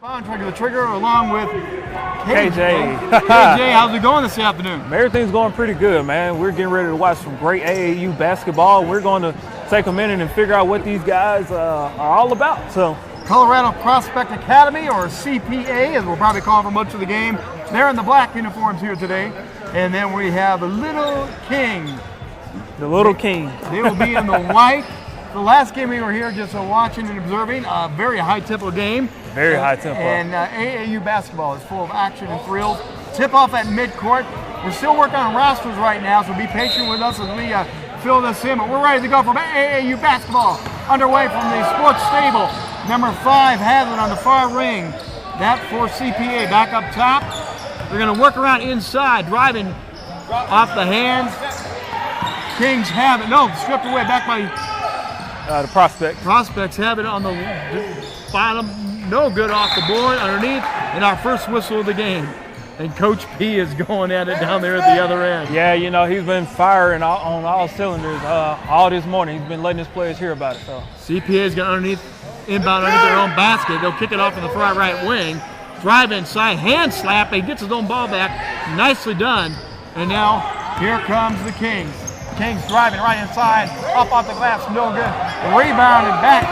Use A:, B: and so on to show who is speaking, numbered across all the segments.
A: Bontrager, the trigger, along with
B: KJ.
A: KJ, how's it going this afternoon?
B: Everything's going pretty good, man. We're getting ready to watch some great AAU basketball. We're going to take a minute and figure out what these guys are all about. So,
A: Colorado Prospect Academy, or CPA, as we'll probably call it for much of the game. They're in the black uniforms here today. And then we have the Little King.
B: The Little King.
A: They will be in the white. The last game we were here just watching and observing, a very high-tempo game.
B: Very high tempo.
A: And AAU basketball is full of action and thrills. Tip-off at midcourt. We're still working on rosters right now, so be patient with us as we fill this in. But we're ready to go from AAU basketball underway from the sports stable. Number 5 has it on the far ring. That for CPA. Back up top. They're going to work around inside, driving off the hands. Kings have it. No, stripped away back by
B: the Prospect.
A: Prospects have it on the bottom. No good off the board underneath. And our first whistle of the game. And Coach P is going at it down there at the other end.
B: Yeah, you know, he's been firing on all cylinders all this morning. He's been letting his players hear about it. So
A: CPA's got inbound underneath their own basket. They'll kick it off in the far right wing. Drive inside, hand slap. He gets his own ball back. Nicely done. And now here comes the Kings. Kings driving right inside, up off the glass, no good. Rebounded back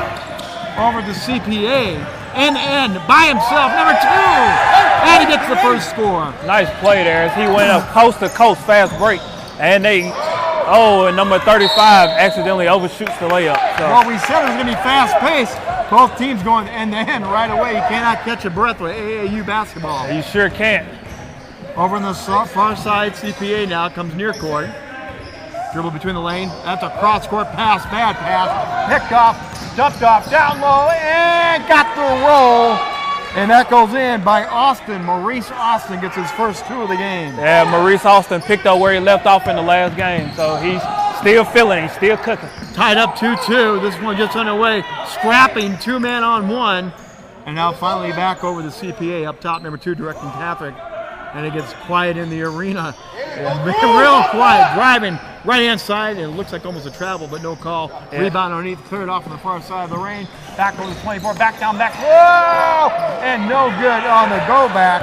A: over to CPA. And by himself, number 2. And he gets the first score.
B: Nice play there as he went up coast to coast, fast break. And and number 35 accidentally overshoots the layup. So.
A: Well, we said it was going to be fast paced. Both teams going end to end right away. You cannot catch a breath with AAU basketball.
B: You sure can't.
A: Over on the far side, CPA now comes near court. Dribble between the lane. That's a cross-court pass. Bad pass. Picked off. Dumped off. Down low. And got the roll. And that goes in by Austin. Maurice Austin gets his first 2 of the game.
B: Yeah, Maurice Austin picked up where he left off in the last game. So he's still feeling. He's still cooking.
A: Tied up 2-2. This one just underway. Scrapping 2-man on 1. And now finally back over the CPA up top, number 2, directing Catholic. And it gets quiet in the arena. Real quiet, driving right-hand side. It looks like almost a travel, but no call. Yeah. Rebound underneath, cleared off on the far side of the lane. Back over the 24, back down, back. Whoa! And no good on the go back.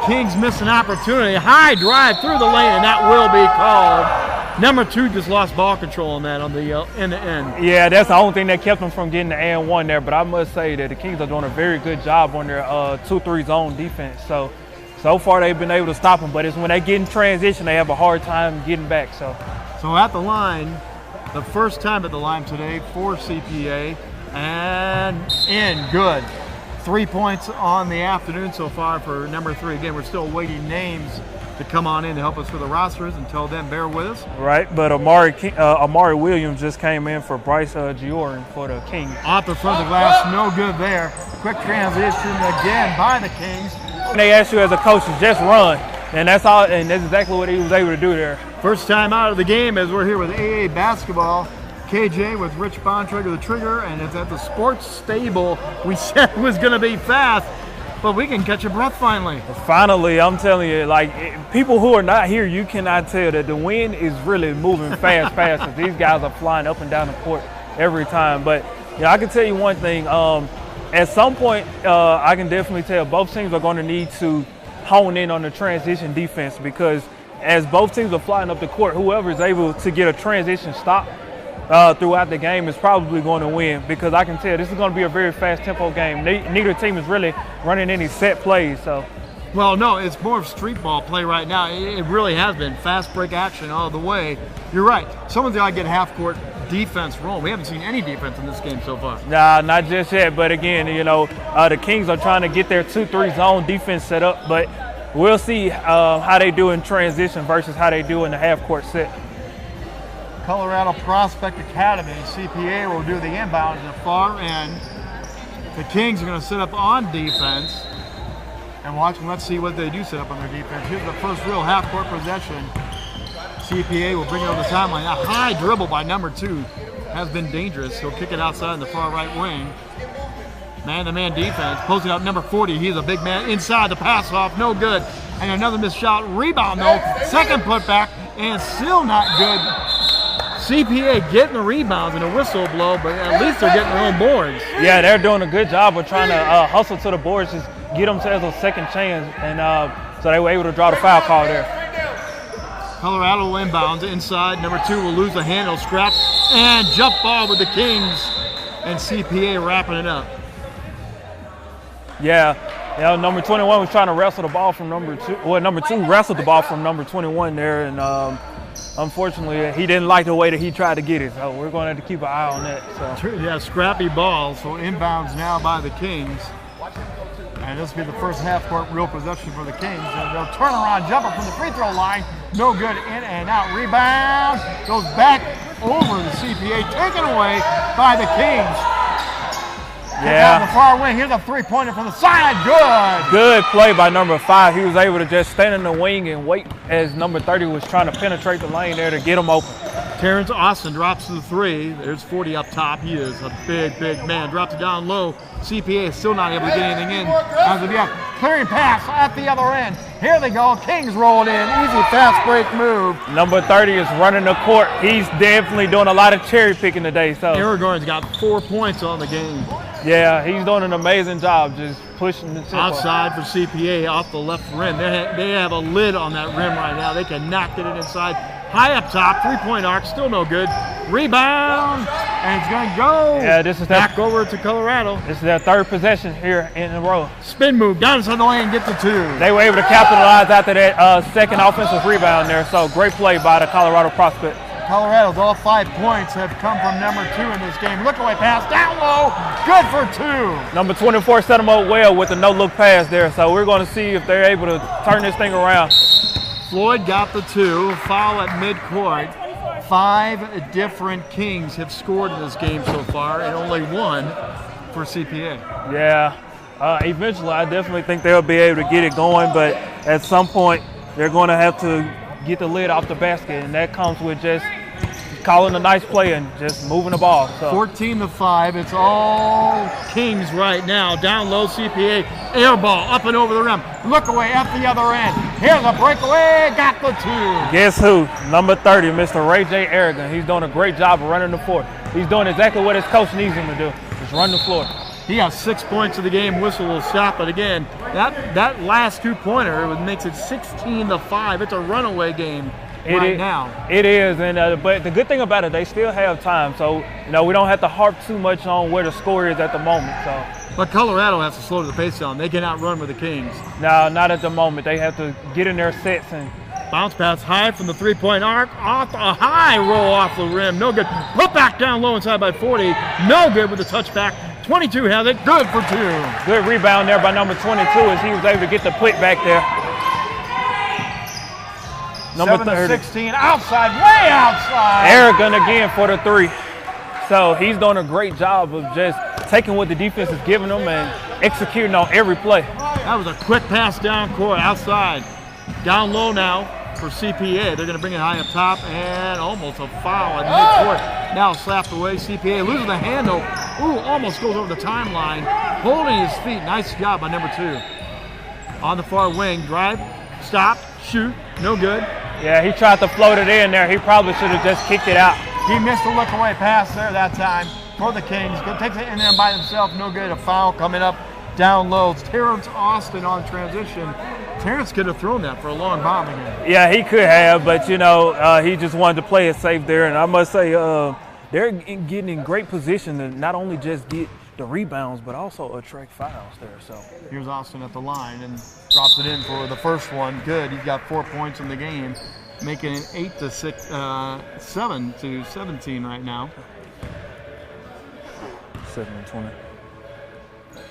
A: Kings miss an opportunity. High drive through the lane, and that will be called. Number 2 just lost ball control on that on the end-to-end.
B: Yeah, that's the only thing that kept them from getting the and 1 there. But I must say that the Kings are doing a very good job on their 2-3 zone defense. So far they've been able to stop them. But it's when they get in transition, they have a hard time getting back. So
A: at the line, the first time at the line today for CPA, and in good. 3 points on the afternoon so far for number 3. Again, we're still waiting names to come on in to help us with the rosters. Until then, bear with us.
B: Right, but Amari Williams just came in for Bryce Giorin for the Kings.
A: Off the front of the glass, no good there. Quick transition again by the Kings.
B: They ask you as a coach to just run, and that's all, and that's exactly what he was able to do there.
A: First time out of the game as we're here with AA basketball. KJ with Rich Bontrager, the trigger, and it's at the sports stable. We said it was going to be fast, but we can catch a breath finally.
B: Finally, I'm telling you, people who are not here, you cannot tell that the wind is really moving fast. As these guys are flying up and down the court every time. But I can tell you one thing. At some point, I can definitely tell both teams are going to need to hone in on the transition defense, because as both teams are flying up the court, whoever is able to get a transition stop throughout the game is probably going to win, because I can tell this is going to be a very fast tempo game. Neither team is really running any set plays.
A: Well, no, it's more of street ball play right now. It really has been fast break action all the way. You're right. Someone's got to get half court defense rolling. We haven't seen any defense in this game so far.
B: Nah, not just yet. But again, the Kings are trying to get their 2-3 zone defense set up, but we'll see how they do in transition versus how they do in the half court set.
A: Colorado Prospect Academy, CPA, will do the inbound to the far end. The Kings are going to sit up on defense. And watch them. Let's see what they do set up on their defense. Here's the first real half-court possession. CPA will bring it over the timeline. A high dribble by number 2 has been dangerous. He'll kick it outside in the far right wing. Man-to-man defense. Posting up number 40. He's a big man. Inside, the pass off. No good. And another missed shot. Rebound, though. Second putback. And still not good. CPA getting the rebounds and a whistle blow, but at least they're getting their own boards.
B: Yeah, they're doing a good job of trying to hustle to the boards, just get themselves a second chance, and so they were able to draw the foul call there.
A: Colorado will inbounds inside. Number 2 will lose the handle, scrap, and jump ball with the Kings, and CPA wrapping it up.
B: Yeah, number 21 was trying to wrestle the ball from number 2. Well, number 2 wrestled the ball from number 21 there, and unfortunately, he didn't like the way that he tried to get it. So we're going to have to keep an eye on that. So.
A: Yeah, scrappy ball. So inbounds now by the Kings. And this will be the first half-court real possession for the Kings. And they'll turn around jumper from the free throw line. No good, in and out. Rebound. Goes back over the CPA. Taken away by the Kings.
B: Yeah.
A: On the far wing. Here's a three-pointer from the side. Good.
B: Good play by number 5. He was able to just stand in the wing and wait as number 30 was trying to penetrate the lane there to get him open.
A: Terrence Austin drops to the 3. There's 40 up top. He is a big, big man. Drops it down low. CPA is still not able to get anything in. As of yet, clearing pass at the other end. Here they go. Kings rolling in. Easy fast break move.
B: Number 30 is running the court. He's definitely doing a lot of cherry picking today. So
A: Aragorn's got 4 points on the game.
B: yeah, he's doing an amazing job just pushing the tempo.
A: Outside for CPA off the left rim. They have a lid on that rim right now. They cannot get it inside. High up top, 3-point arc, still no good. Rebound, and it's going to go.
B: Yeah, this is
A: back over to Colorado.
B: This is their 3rd possession here in a row.
A: Spin move down inside the lane, get the 2.
B: They were able to capitalize after that second offensive rebound there. So great play by the Colorado prospect.
A: Colorado's all 5 points have come from number 2 in this game. Look away pass down low, good for 2.
B: Number 24 set them up well with a no-look pass there. So we're going to see if they're able to turn this thing around.
A: Floyd got the 2, foul at midcourt. 5 different Kings have scored in this game so far, and only 1 for CPA.
B: Yeah, eventually I definitely think they'll be able to get it going, but at some point they're going to have to get the lid off the basket, and that comes with just calling a nice play and just moving the ball. So
A: 14-5, it's all Kings right now. Down low, CPA, air ball, up and over the rim. Look away at the other end. Here's a breakaway, got the 2.
B: Guess who? Number 30, Mr. Ray J. Aragon. He's doing a great job of running the floor. He's doing exactly what his coach needs him to do, just run the floor.
A: He has 6 points of the game. Whistle will stop it again. That last 2-pointer makes it 16-5. It's a runaway game. Now.
B: It is, and but the good thing about it, they still have time. So, we don't have to harp too much on where the score is at the moment. So,
A: but Colorado has to slow the pace down. They cannot run with the Kings.
B: No, not at the moment. They have to get in their sets and
A: bounce pass high from the 3-point arc, off a high roll off the rim, no good. Put back down low inside by 40, no good with the touchback. 22 has it, good for 2.
B: Good rebound there by number 22 as he was able to get the put back there. Number
A: 7-16, outside, way outside.
B: Aragon again for the 3. So he's doing a great job of just taking what the defense is giving them and executing on every play.
A: That was a quick pass down court, outside. Down low now for CPA. They're going to bring it high up top and almost a foul at midcourt. Now slapped away. CPA loses the handle. Ooh, almost goes over the timeline. Holding his feet. Nice job by number 2. On the far wing, drive, stop, shoot, no good.
B: Yeah, he tried to float it in there. He probably should have just kicked it out.
A: He missed a look away pass there that time for the Kings. Takes it in there by himself, no good. A foul coming up down low. It's Terrence Austin on transition. Terrence could have thrown that for a long bomb again.
B: Yeah, he could have, but he just wanted to play it safe there. And I must say, they're getting in great position to not only just get the rebounds, but also attract fouls there. So
A: here's Austin at the line and drops it in for the first one. Good. He's got 4 points in the game, making it 7-17 right now.
B: 7-20.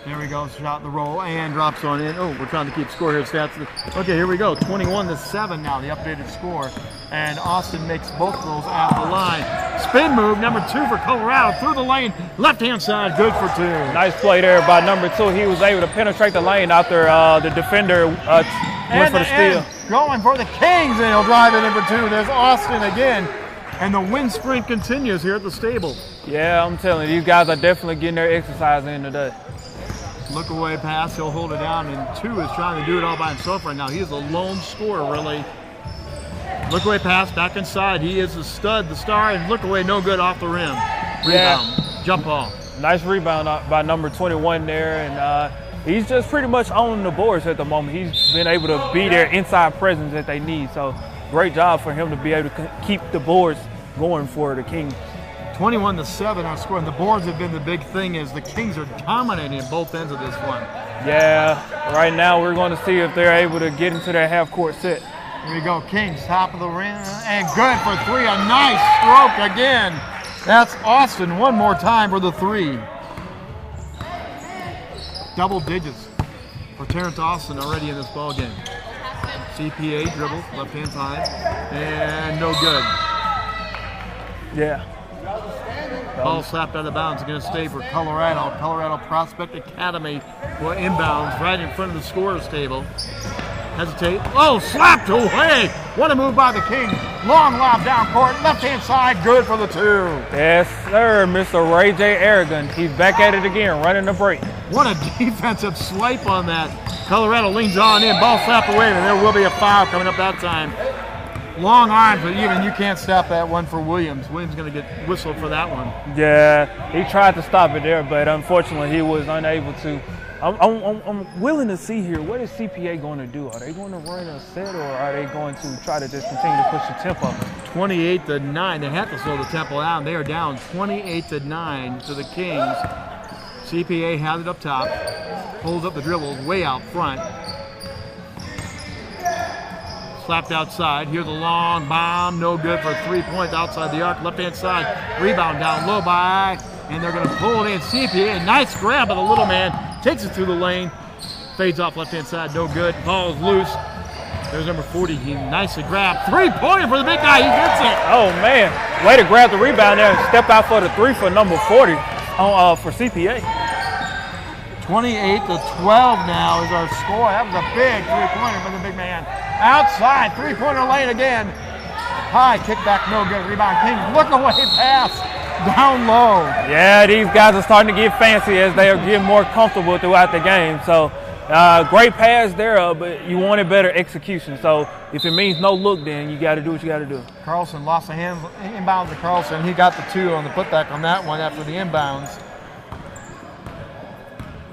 A: There we go, shot the roll and drops on in. Oh, we're trying to keep score here. Stats. Okay, here we go. 21-7 now, the updated score. And Austin makes both of those at the line. Spin move, number 2 for Colorado, through the lane, left-hand side, good for 2.
B: Nice play there by number 2. He was able to penetrate the lane after the defender went for the steal.
A: Going for the Kings, and he'll drive it in for 2. There's Austin again. And the wind sprint continues here at the stable.
B: Yeah, I'm telling you, these guys are definitely getting their exercise in today.
A: Look away pass, he'll hold it down, and 2 is trying to do it all by himself right now. He is a lone scorer, really. Look away pass back inside. He is the stud, the star, and look away, no good off the rim. Rebound, jump ball.
B: Nice rebound by number 21 there, and he's just pretty much owning the boards at the moment. He's been able to be their inside presence that they need. So great job for him to be able to keep the boards going for the Kings.
A: 21-7 our score, and the boards have been the big thing as the Kings are dominating at both ends of this one.
B: Yeah, right now we're going to see if they're able to get into their half-court set.
A: Here we go, Kings, top of the rim, and good for three. A nice stroke again. That's Austin one more time for the three. Double digits for Terrence Austin already in this ball game. CPA dribble, left-hand side, and no good.
B: Yeah.
A: Ball slapped out of bounds. Going to stay for Colorado. Colorado Prospect Academy will inbounds right in front of the scorer's table. Hesitate. Oh, slapped away. What a move by the Kings. Long lob down court. Left-hand side. Good for the two.
B: Yes, sir. Mr. Ray J. Aragon. He's back at it again, running the break.
A: What a defensive swipe on that. Colorado leans on in. Ball slapped away, and there will be a foul coming up that time. Long arms, but even you can't stop that one for Williams. Williams going to get whistled for that one.
B: Yeah, he tried to stop it there, but unfortunately he was unable to. I'm willing to see here, what is CPA going to do? Are they going to run a set, or are they going to try to just continue to push the tempo?
A: 28-9. They have to slow the tempo down. They are down 28-9 to the Kings. CPA has it up top. Pulls up the dribble way out front. Slapped outside. Here's a long bomb. No good for 3 points outside the arc. Left-hand side. Rebound down low by. And they're going to pull it in. CPA. Nice grab of the little man. Takes it through the lane. Fades off left-hand side. No good. Ball is loose. There's number 40. He nicely grabbed. Three-pointer for the big guy. He gets it.
B: Oh, man. Way to grab the rebound there and step out for the three for number 40 for CPA.
A: 28-12 now is our score. That was a big three-pointer for the big man. Outside, three-pointer lane again. High kickback, no good. Rebound King. Look away pass. Down low.
B: Yeah, these guys are starting to get fancy as they are getting more comfortable throughout the game. So great pass there, but you wanted better execution. So if it means no look, then you got to do what you got to do.
A: Carlson lost the hand, inbounds to Carlson. He got the two on the putback on that one after the inbounds.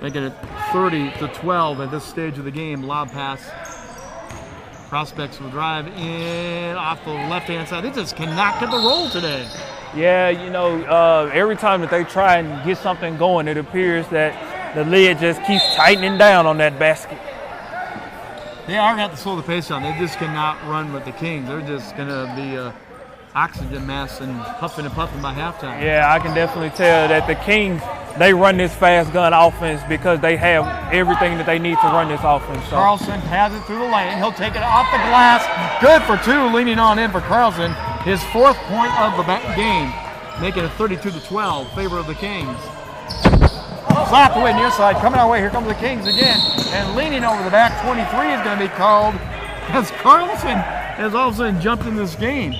A: Making it 30-12 at this stage of the game. Lob pass. Prospects will drive in off the left-hand side. They just cannot get the roll today.
B: Yeah, you know, every time that they try and get something going, it appears that the lid just keeps tightening down on that basket.
A: They are going to have to slow the pace down. They just cannot run with the Kings. They're just going to be oxygen masks and puffing by halftime.
B: Yeah, I can definitely tell that the Kings, they run this fast gun offense because they have everything that they need to run this offense. So.
A: Carlson has it through the lane. He'll take it off the glass. Good for two, leaning on in for Carlson. His 4th point of the game, making it 32-12, favor of the Kings. Slapped away near side, coming our way. Here comes the Kings again. And leaning over the back, 23 is going to be called as Carlson has all of a sudden jumped in this game.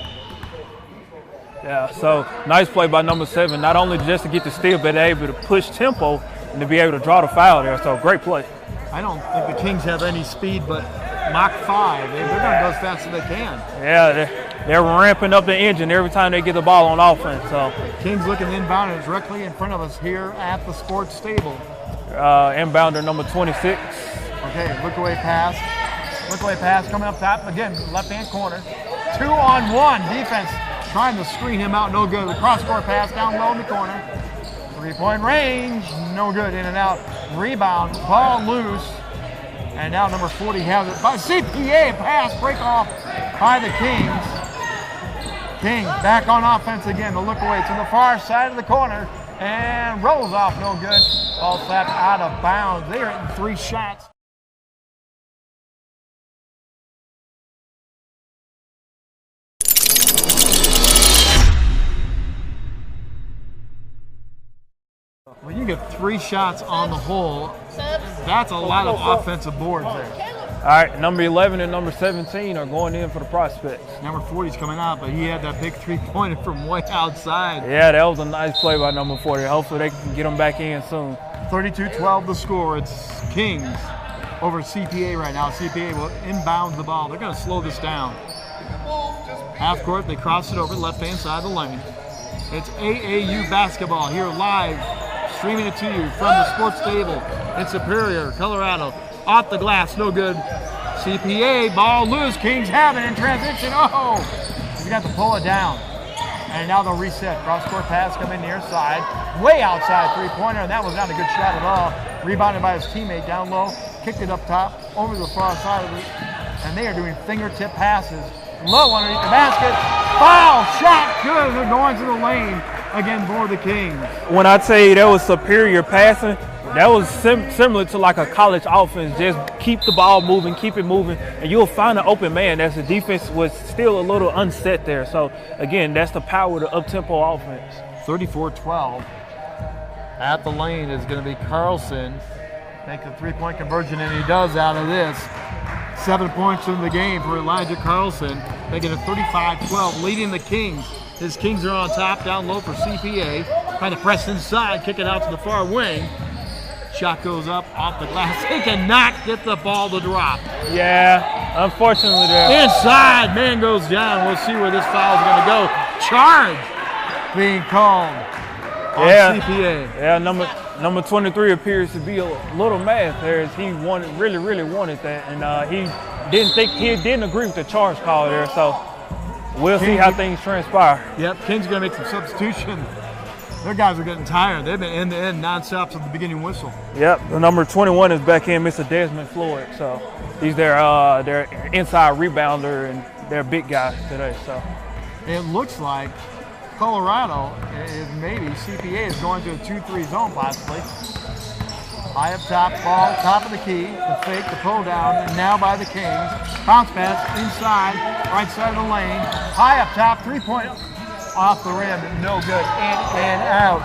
B: Yeah, so nice play by number 7, not only just to get the steal, but able to push tempo and to be able to draw the foul there. So great play.
A: I don't think the Kings have any speed but Mach 5. They're going to go as fast as they can.
B: Yeah, they're ramping up the engine every time they get the ball on offense. So
A: Kings looking inbound and directly in front of us here at the sports stable.
B: Inbounder number 26.
A: Okay, look away pass. Look away pass coming up top. Again, left-hand corner. 2-on-1 defense. Trying to screen him out, no good. The cross-court pass down low in the corner. 3-point range, no good, in and out. Rebound, ball loose. And now number 40 has it. By CPA, pass, break off by the Kings. King back on offense again. The look away to the far side of the corner. And rolls off, no good. Ball slapped out of bounds. They are hitting 3 shots. When you get 3 shots on the hole, that's a lot of offensive boards there.
B: All right, number 11 and number 17 are going in for the Prospects.
A: Number 40's coming out, but he had that big 3-pointer from way outside.
B: Yeah, that was a nice play by number 40. Hopefully they can get him back in soon.
A: 32-12 the score. It's Kings over CPA right now. CPA will inbound the ball. They're going to slow this down. Half court, they cross it over left-hand side of the lane. It's AAU basketball here live, streaming it to you from the sports table in Superior, Colorado. Off the glass, no good. CPA, ball loose, Kings have it in transition. Oh, he's got to pull it down. And now they'll reset. Cross-court pass coming near side. Way outside three-pointer, and that was not a good shot at all. Rebounded by his teammate down low. Kicked it up top, over the far side of it. And they are doing fingertip passes. Low underneath the basket. Foul shot, good. They're going to the lane again for the Kings.
B: When I tell you that was superior passing, that was similar to like a college offense. Just keep the ball moving, keep it moving, and you'll find an open man as the defense was still a little unset there. So, again, that's the power of the up-tempo offense.
A: 34-12. At the lane is going to be Carlson. Make the three-point conversion, and he does out of this. 7 points in the game for Elijah Carlson, making it 35-12, leading the Kings. His Kings are on top, down low for CPA. Trying to press inside, kick it out to the far wing. Shot goes up off the glass. He cannot get the ball to drop.
B: Yeah, unfortunately there.
A: Inside, man goes down. We'll see where this foul is going to go. Charge being called on CPA.
B: Yeah, number 23 appears to be a little mad there as he really wanted that, and he didn't agree with the charge call there. So we'll see how things transpire.
A: Yep, Kings going to make some substitution. Their guys are getting tired. They've been end-to-end nonstop since the beginning whistle.
B: Yep, the number 21 is back in, Mr. Desmond Floyd. So he's their inside rebounder and their big guy today. So
A: it looks like Colorado is maybe CPA is going to a 2-3 zone possibly. High up top, ball, top of the key, the fake, the pull down, and now by the Kings. Bounce pass inside, right side of the lane. High up top, 3-point off the rim, no good, in and out.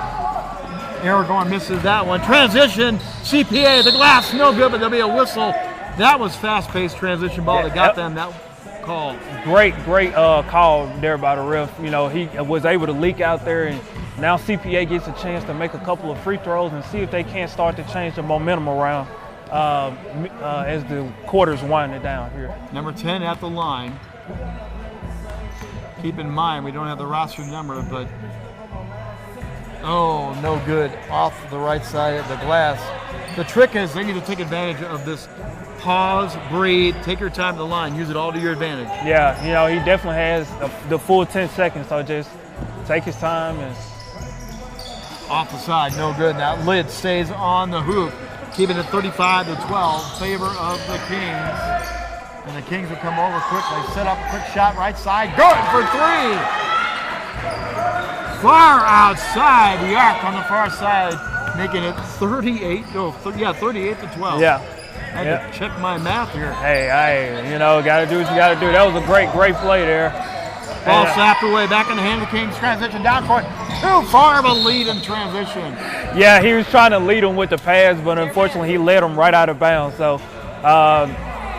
A: Aragorn misses that one. Transition, CPA, the glass, no good, but there'll be a whistle. That was fast-paced transition ball that got them that call.
B: Great call there by the ref. You know, he was able to leak out there, and now CPA gets a chance to make a couple of free throws and see if they can't start to change the momentum around as the quarters winding down here.
A: Number 10 at the line. Keep in mind, we don't have the roster number, but oh, no good. Off the right side of the glass. The trick is they need to take advantage of this. Pause, breathe, take your time to the line, use it all to your advantage.
B: Yeah, you know, he definitely has the full 10 seconds, so just take his time. And
A: off the side, no good. That lid stays on the hoop, keeping it 35-12, favor of the Kings. And the Kings will come over quickly, set up a quick shot right side, good for three! Far outside the arc on the far side, making it 38-12.
B: Yeah.
A: I had to check my math here.
B: Hey, you know, got to do what you got to do. That was a great play there.
A: Ball slapped away, back in the hand of the Kings. Transition down court. Too far of a lead in transition.
B: Yeah, he was trying to lead him with the pass, but unfortunately he led him right out of bounds. So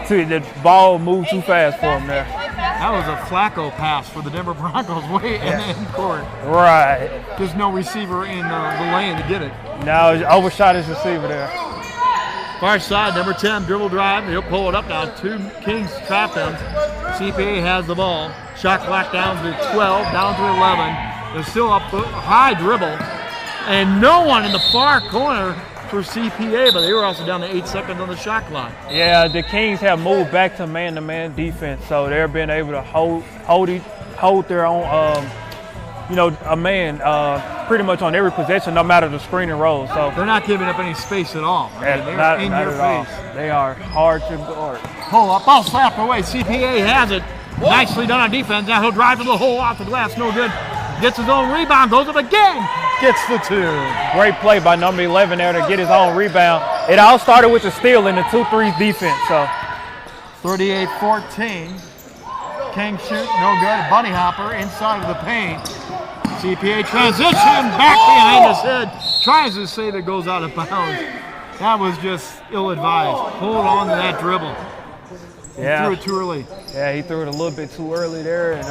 B: the ball moved too fast for him there.
A: That was a Flacco pass for the Denver Broncos way in the end court.
B: Right.
A: There's no receiver in the lane to get it.
B: No, he overshot his receiver there.
A: Far side, number 10, dribble drive. He'll pull it up now. Two Kings trap him. CPA has the ball. Shot clock down to 12, down to 11. They're still up high dribble. And no one in the far corner for CPA, but they were also down to 8 seconds on the shot clock.
B: Yeah, the Kings have moved back to man-to-man defense, so they're being able to hold their own, a man pretty much on every possession, no matter the screen and roll. So
A: they're not giving up any space at all. They're in your face.
B: They are hard to guard.
A: Pull up, ball slapped away. CPA has it. Nicely done on defense. Now he'll drive to the hole off the glass. No good. Gets his own rebound. Goes up again. Gets the two.
B: Great play by number 11 there to get his own rebound. It all started with the steal in the 2-3 defense. So
A: 38-14. King shoot. No good. Bunny hopper inside of the paint. CPA transition. Back behind his head. Tries to save it. Goes out of bounds. That was just ill-advised. Hold on to that dribble. He threw it too early.
B: Yeah, he threw it a little bit too early there, and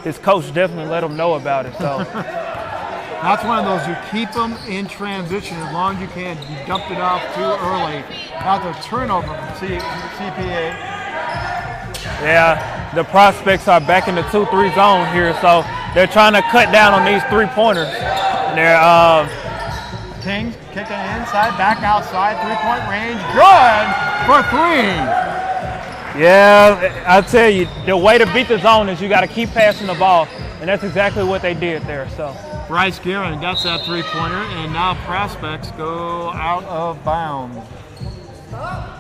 B: his coach definitely let him know about it. So
A: that's one of those, you keep them in transition as long as you can. You dumped it off too early. Now the turnover from CPA.
B: Yeah, the prospects are back in the 2-3 zone here, so they're trying to cut down on these 3-pointers. They're
A: Kings kicking inside, back outside, 3-point range, good for 3.
B: Yeah, I tell you, the way to beat the zone is you got to keep passing the ball, and that's exactly what they did there. So
A: Bryce Guerin gets that 3-pointer, and now prospects go out of bounds.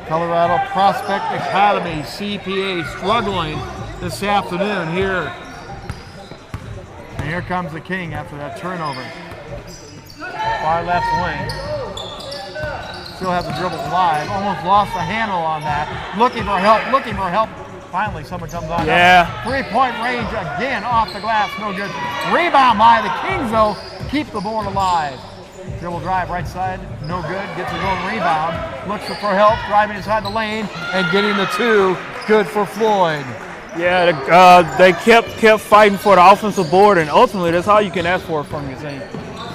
A: Colorado Prospect Academy, CPA, struggling this afternoon here. And here comes the King after that turnover. Far left wing. Still has the dribble live. Almost lost the handle on that. Looking for help. Finally, someone comes on.
B: Yeah.
A: 3-point range again off the glass. No good. Rebound by the Kings, though. Keep the board alive. Dribble drive right side. No good. Gets his own rebound. Looks for help. Driving inside the lane and getting the 2. Good for Floyd.
B: Yeah, they kept fighting for the offensive board, and ultimately that's all you can ask for from your team.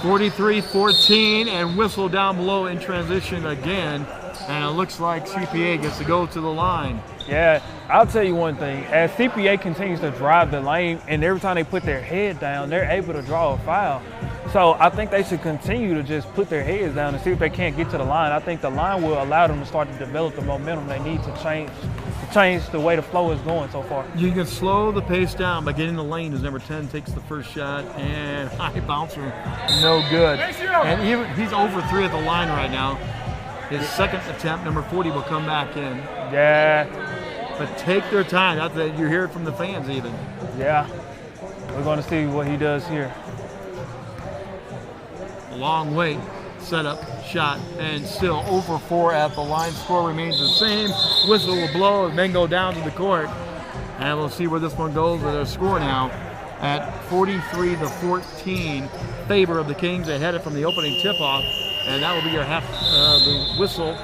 A: 43-14, and whistle down below in transition again. And it looks like CPA gets to go to the line.
B: Yeah, I'll tell you one thing. As CPA continues to drive the lane, and every time they put their head down, they're able to draw a foul. So I think they should continue to just put their heads down and see if they can't get to the line. I think the line will allow them to start to develop the momentum they need to change the way the flow is going so far.
A: You can slow the pace down by getting the lane as number 10 takes the first shot, and high bouncer, no good. And he's over 3 at the line right now. His second attempt, number 40, will come back in.
B: Yeah.
A: But take their time. You hear it from the fans even.
B: Yeah. We're going to see what he does here.
A: Long wait, setup, shot, and still over 4 at the line. Score remains the same. Whistle will blow and then go down to the court. And we'll see where this one goes with their score now at 43-14. Favor of the Kings. They had it from the opening tip-off, and that will be your half the whistle.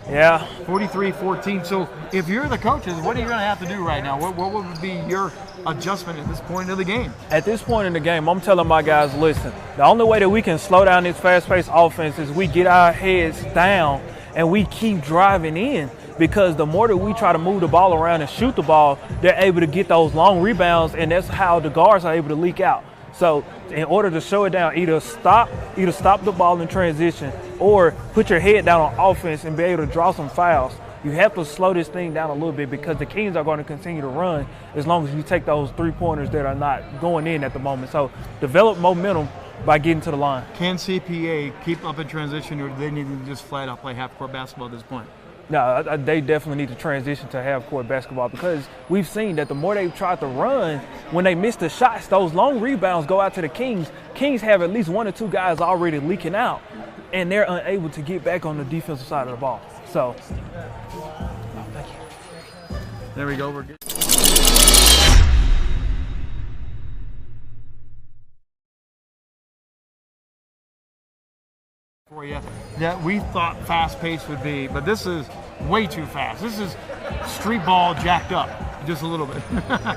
B: Yeah.
A: 43-14. So if you're the coaches, what are you going to have to do right now? What would be your adjustment at this point of the game?
B: At this point in the game, I'm telling my guys, listen, the only way that we can slow down this fast-paced offense is we get our heads down and we keep driving in, because the more that we try to move the ball around and shoot the ball, they're able to get those long rebounds, and that's how the guards are able to leak out. So in order to show it down, either stop the ball in transition or put your head down on offense and be able to draw some fouls. You have to slow this thing down a little bit, because the Kings are going to continue to run as long as you take those 3-pointers that are not going in at the moment. So develop momentum by getting to the line.
A: Can CPA keep up in transition, or do they need to just flat out play half-court basketball at this point?
B: No, they definitely need to transition to half-court basketball, because we've seen that the more they've tried to run, when they miss the shots, those long rebounds go out to the Kings. Kings have at least 1 or 2 guys already leaking out, and they're unable to get back on the defensive side of the ball. So, thank you.
A: There we go. We're good. For you that we thought fast pace would be, but this is way too fast. This is street ball jacked up just a little bit.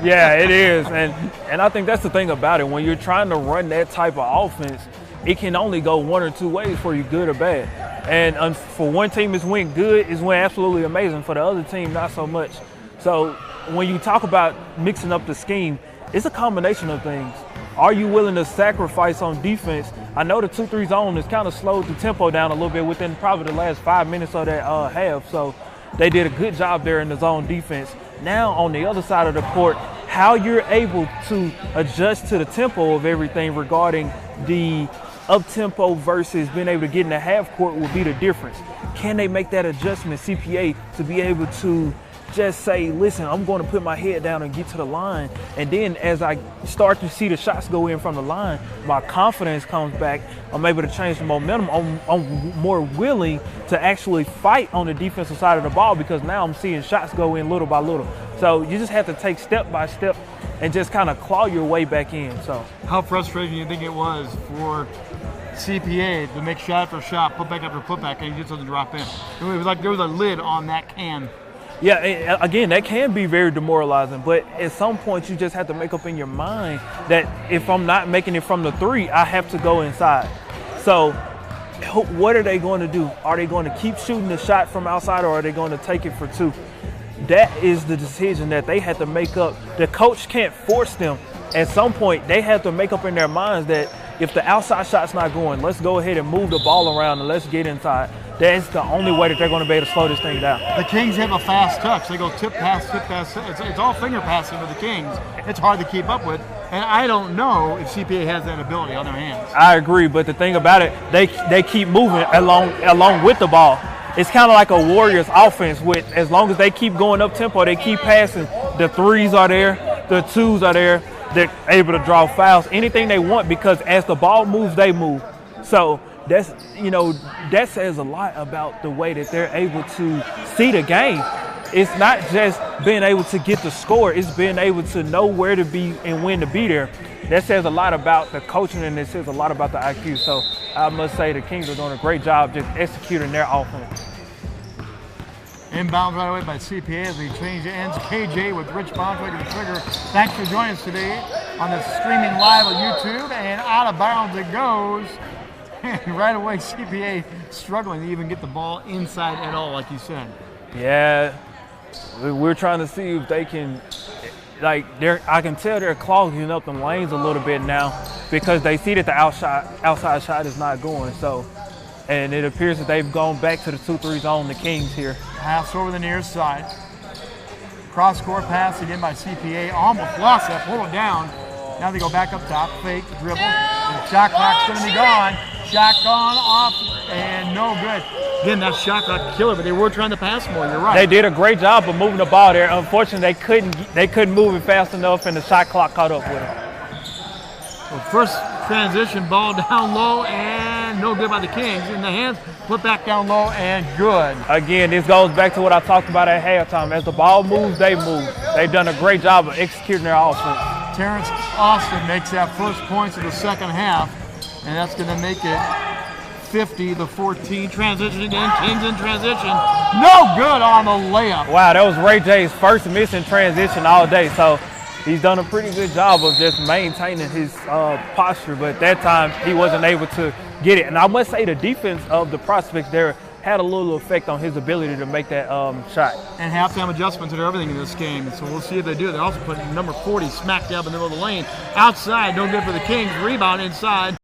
B: Yeah, it is, and I think that's the thing about it. When you're trying to run that type of offense, it can only go 1 or 2 ways for you, good or bad. And for one team, it's went good, it's went absolutely amazing. For the other team, not so much. So when you talk about mixing up the scheme, it's a combination of things. Are you willing to sacrifice on defense? I know the 2-3 zone has kind of slowed the tempo down a little bit within probably the last 5 minutes of that half. So they did a good job there in the zone defense. Now on the other side of the court, how you're able to adjust to the tempo of everything regarding the up-tempo versus being able to get in the half court will be the difference. Can they make that adjustment, CPA, to be able to just say, listen, I'm going to put my head down and get to the line. And then as I start to see the shots go in from the line, my confidence comes back. I'm able to change the momentum. I'm more willing to actually fight on the defensive side of the ball, because now I'm seeing shots go in little by little. So you just have to take step by step and just kind of claw your way back in. So
A: how frustrating do you think it was for CPA to make shot after shot, put back after putback, and he just doesn't drop in? It was like there was a lid on that can.
B: Yeah, again, that can be very demoralizing, but at some point you just have to make up in your mind that if I'm not making it from the 3, I have to go inside. So what are they going to do? Are they going to keep shooting the shot from outside, or are they going to take it for 2? that is the decision that they had to make up. The coach can't force them. At some point, they have to make up in their minds that if the outside shot's not going, let's go ahead and move the ball around and let's get inside. That's the only way that they're going to be able to slow this thing down.
A: The Kings have a fast touch. They go tip pass, tip pass. It's all finger passing for the Kings. It's hard to keep up with. And I don't know if CPA has that ability on their hands.
B: I agree, but the thing about it, they keep moving along with the ball. It's kind of like a Warriors offense with as long as they keep going up tempo, they keep passing. The threes are there, the twos are there. They're able to draw fouls, anything they want, because as the ball moves, they move. So that says a lot about the way that they're able to see the game. It's not just being able to get the score, it's being able to know where to be and when to be there. That says a lot about the coaching, and it says a lot about the IQ. So I must say the Kings are doing a great job just executing their offense.
A: Inbound right away by CPA as we change the ends. KJ with Rich Bontrager and Trigger. Thanks for joining us today on the streaming live on YouTube. And out of bounds it goes. And right away CPA struggling to even get the ball inside at all, like you said.
B: Yeah, we're trying to see if they can, I can tell they're clogging up them lanes a little bit now because they see that the outside shot is not going. So, and it appears that they've gone back to the 2-3 zone, the Kings here.
A: Pass over the near side. Cross-court pass again by CPA. Almost lost that, pull it down. Now they go back up top, fake, dribble. The shot clock's going to be gone. Shot gone off and no good. Again, that shot clock killer, but they were trying to pass more. You're right.
B: They did a great job of moving the ball there. Unfortunately, they couldn't move it fast enough, and the shot clock caught up with them.
A: Well, first transition ball down low and no good by the Kings. In the hands, put back down low and good.
B: Again, this goes back to what I talked about at halftime. As the ball moves, they move. They've done a great job of executing their offense.
A: Terrence Austin makes that first points of the second half, and that's going to make it 50-14. Transition again, Kings in transition. No good on the layup.
B: Wow, that was Ray J's first miss in transition all day. So he's done a pretty good job of just maintaining his posture, but that time he wasn't able to get it. And I must say the defense of the Prospects there had a little effect on his ability to make that shot.
A: And halftime adjustments and everything in this game, so we'll see if they do. They also put number 40 smack dab in the middle of the lane. Outside, no good for the Kings. Rebound inside.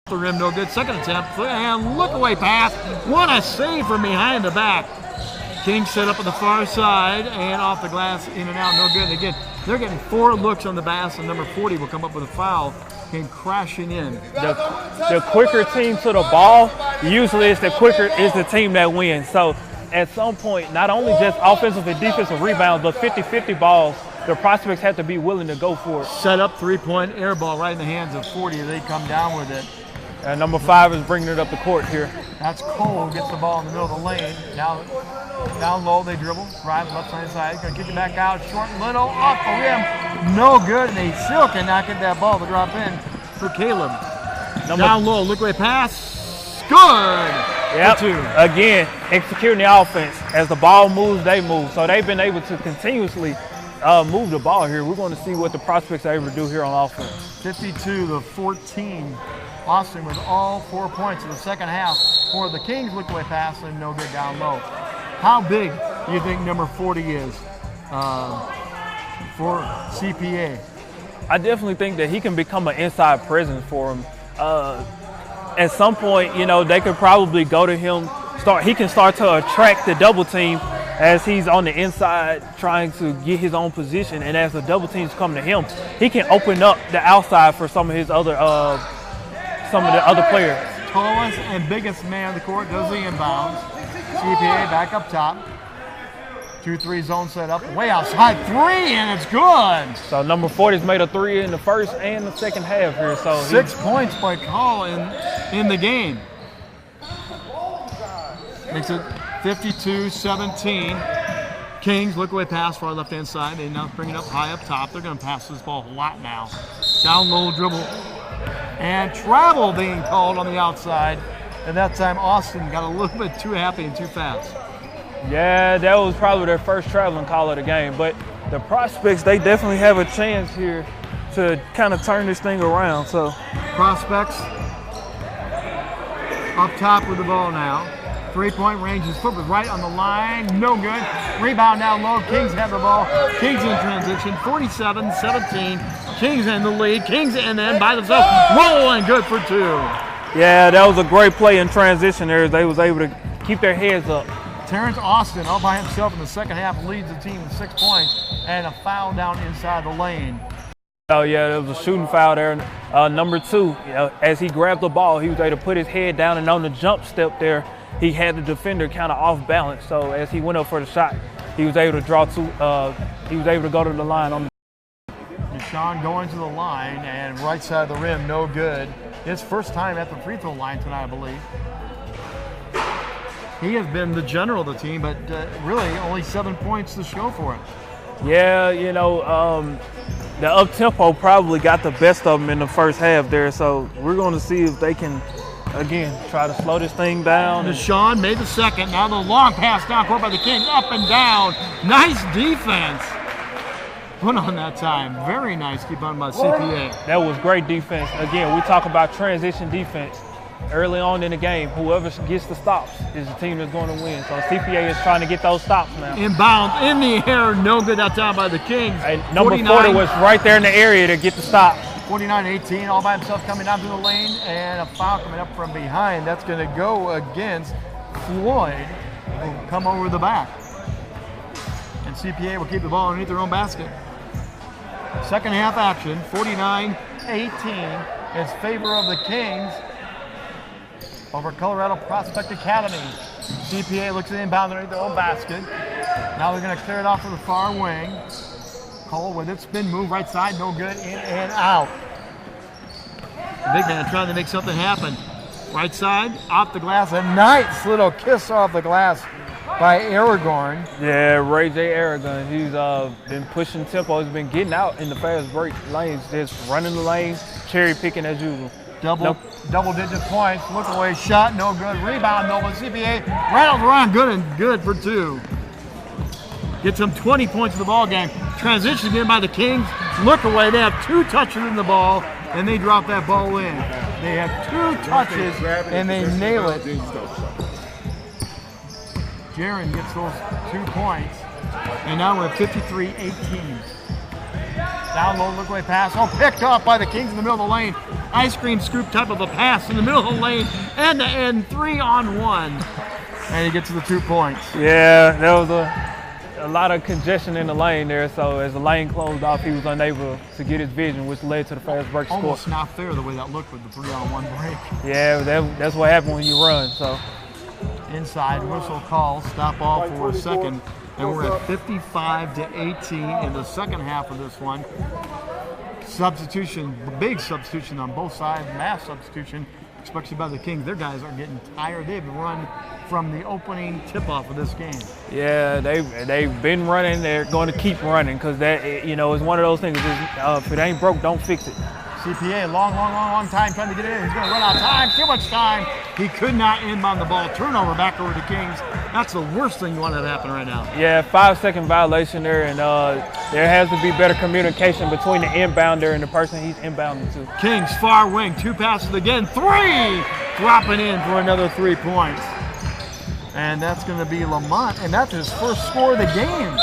A: The rim, no good. Second attempt, and look away pass. What a save from behind the back. Kings set up on the far side and off the glass, in and out, no good. And again, they're getting 4 looks on the basket, and number 40 will come up with a foul, came crashing in.
B: The quicker team to the ball, usually it's the team that wins. So at some point, not only just offensive and defensive rebounds, but 50-50 balls, the Prospects have to be willing to go for it.
A: Set up, three-point air ball right in the hands of 40. They come down with it.
B: And number 5 is bringing it up the court here.
A: That's Cole, gets the ball in the middle of the lane. Now down low, they dribble, drive left side, gonna kick it back out, short and little, off the rim, no good, and they still cannot get that ball to drop in for Caleb. Down low, look away pass, good!
B: Yep. Again, executing the offense. As the ball moves, they move. So they've been able to continuously move the ball here. We're going to see what the Prospects are able to do here on offense.
A: 52-14. Austin with all 4 points in the second half for the Kings. Look away pass and no good down low. How big do you think number 40 is for CPA?
B: I definitely think that he can become an inside presence for him. At some point, they could probably go to him. He can start to attract the double team as he's on the inside trying to get his own position. And as the double teams come to him, he can open up the outside for some of the other players.
A: Tallest and biggest man on the court does the inbounds. CPA back up top. 2-3 zone set up. Way outside 3, and it's good.
B: So number 40's made a 3 in the first and the second half here. So
A: 6 points by Call in the game. Makes it 52-17. Kings, look away pass far left-hand side. They now bring it up high up top. They're going to pass this ball a lot now. Down low dribble. And travel being called on the outside. And that time Austin got a little bit too happy and too fast.
B: Yeah, that was probably their first traveling call of the game. But the Prospects, they definitely have a chance here to kind of turn this thing around. So
A: Prospects up top with the ball now. 3-point range. His foot was right on the line. No good. Rebound down low. Kings have the ball. Kings in transition. 47-17. Kings in the lead. Kings and then by themselves. Rolling good for 2.
B: Yeah, that was a great play in transition there. They was able to keep their heads up.
A: Terrence Austin all by himself in the second half leads the team with 6 points and a foul down inside the lane.
B: Oh yeah, there was a shooting foul there. Number 2, as he grabbed the ball, he was able to put his head down, and on the jump step there, he had the defender kind of off balance. So as he went up for the shot, he was able to draw he was able to go to the line on.
A: Deshaun going to the line and right side of the rim, no good. His first time at the free throw line tonight, I believe. He has been the general of the team, but really only 7 points to show for it.
B: Yeah, the up-tempo probably got the best of them in the first half there, so we're going to see if they can, again, try to slow this thing down.
A: Deshaun made the second. Now the long pass down court by the Kings, up and down. Nice defense. Put on that time. Very nice keep on by CPA.
B: That was great defense. Again, we talk about transition defense. Early on in the game, whoever gets the stops is the team that's going to win. So CPA is trying to get those stops now.
A: Inbound in the air, no good that time by the Kings.
B: And number 40 was right there in the area to get the stop.
A: 49-18, all by himself coming down to the lane, and a foul coming up from behind. That's going to go against Floyd, who will come over the back. And CPA will keep the ball underneath their own basket. Second half action, 49-18 in favor of the Kings over Colorado Prospect Academy. CPA looks at the inbound underneath their own basket. Now they're going to clear it off to the far wing. Cole with it, spin move, right side, no good, in and out. The big man trying to make something happen. Right side, off the glass, a nice little kiss off the glass by Aragorn.
B: Yeah, Ray J. Aragon. He's been pushing tempo. He's been getting out in the fast break lanes, just running the lanes, cherry picking as usual.
A: Double-digit points. Look away, shot, no good. Rebound, no, but CPA rattles around good and good for 2. Gets them 20 points in the ball game. Transition again by the Kings. Look away, they have 2 touches in the ball, and they drop that ball in. They have 2 touches, and they nail it. Jaron gets those 2 points, and now we're at 53-18. Down low, look away pass. Oh, picked up by the Kings in the middle of the lane. Ice cream scoop type of a pass in the middle of the lane, end-to-end 3-on-1. And he gets to the 2 points.
B: Yeah, there was a lot of congestion in the lane there, so as the lane closed off, he was unable to get his vision, which led to the fast break score.
A: Almost not fair the way that looked with the 3-on-1 break.
B: Yeah, that's what happened when you run. So
A: inside, whistle call, stop off for a second. And we're at 55-18 in the second half of this one. Substitution, big substitution on both sides, mass substitution, especially by the Kings. Their guys are getting tired. They've run from the opening tip-off of this game.
B: Yeah, they've been running. They're going to keep running because that is one of those things. If it ain't broke, don't fix it.
A: CPA, long time trying to get in. He's going to run out of time. Too much time. He could not inbound the ball. Turnover back over to Kings. That's the worst thing you want to have happen right now.
B: Yeah, 5-second violation there, and there has to be better communication between the inbounder and the person he's inbounding to.
A: Kings far wing, 2 passes again, 3! Dropping in for another 3 points. And that's going to be Lamont, and that's his first score of the game.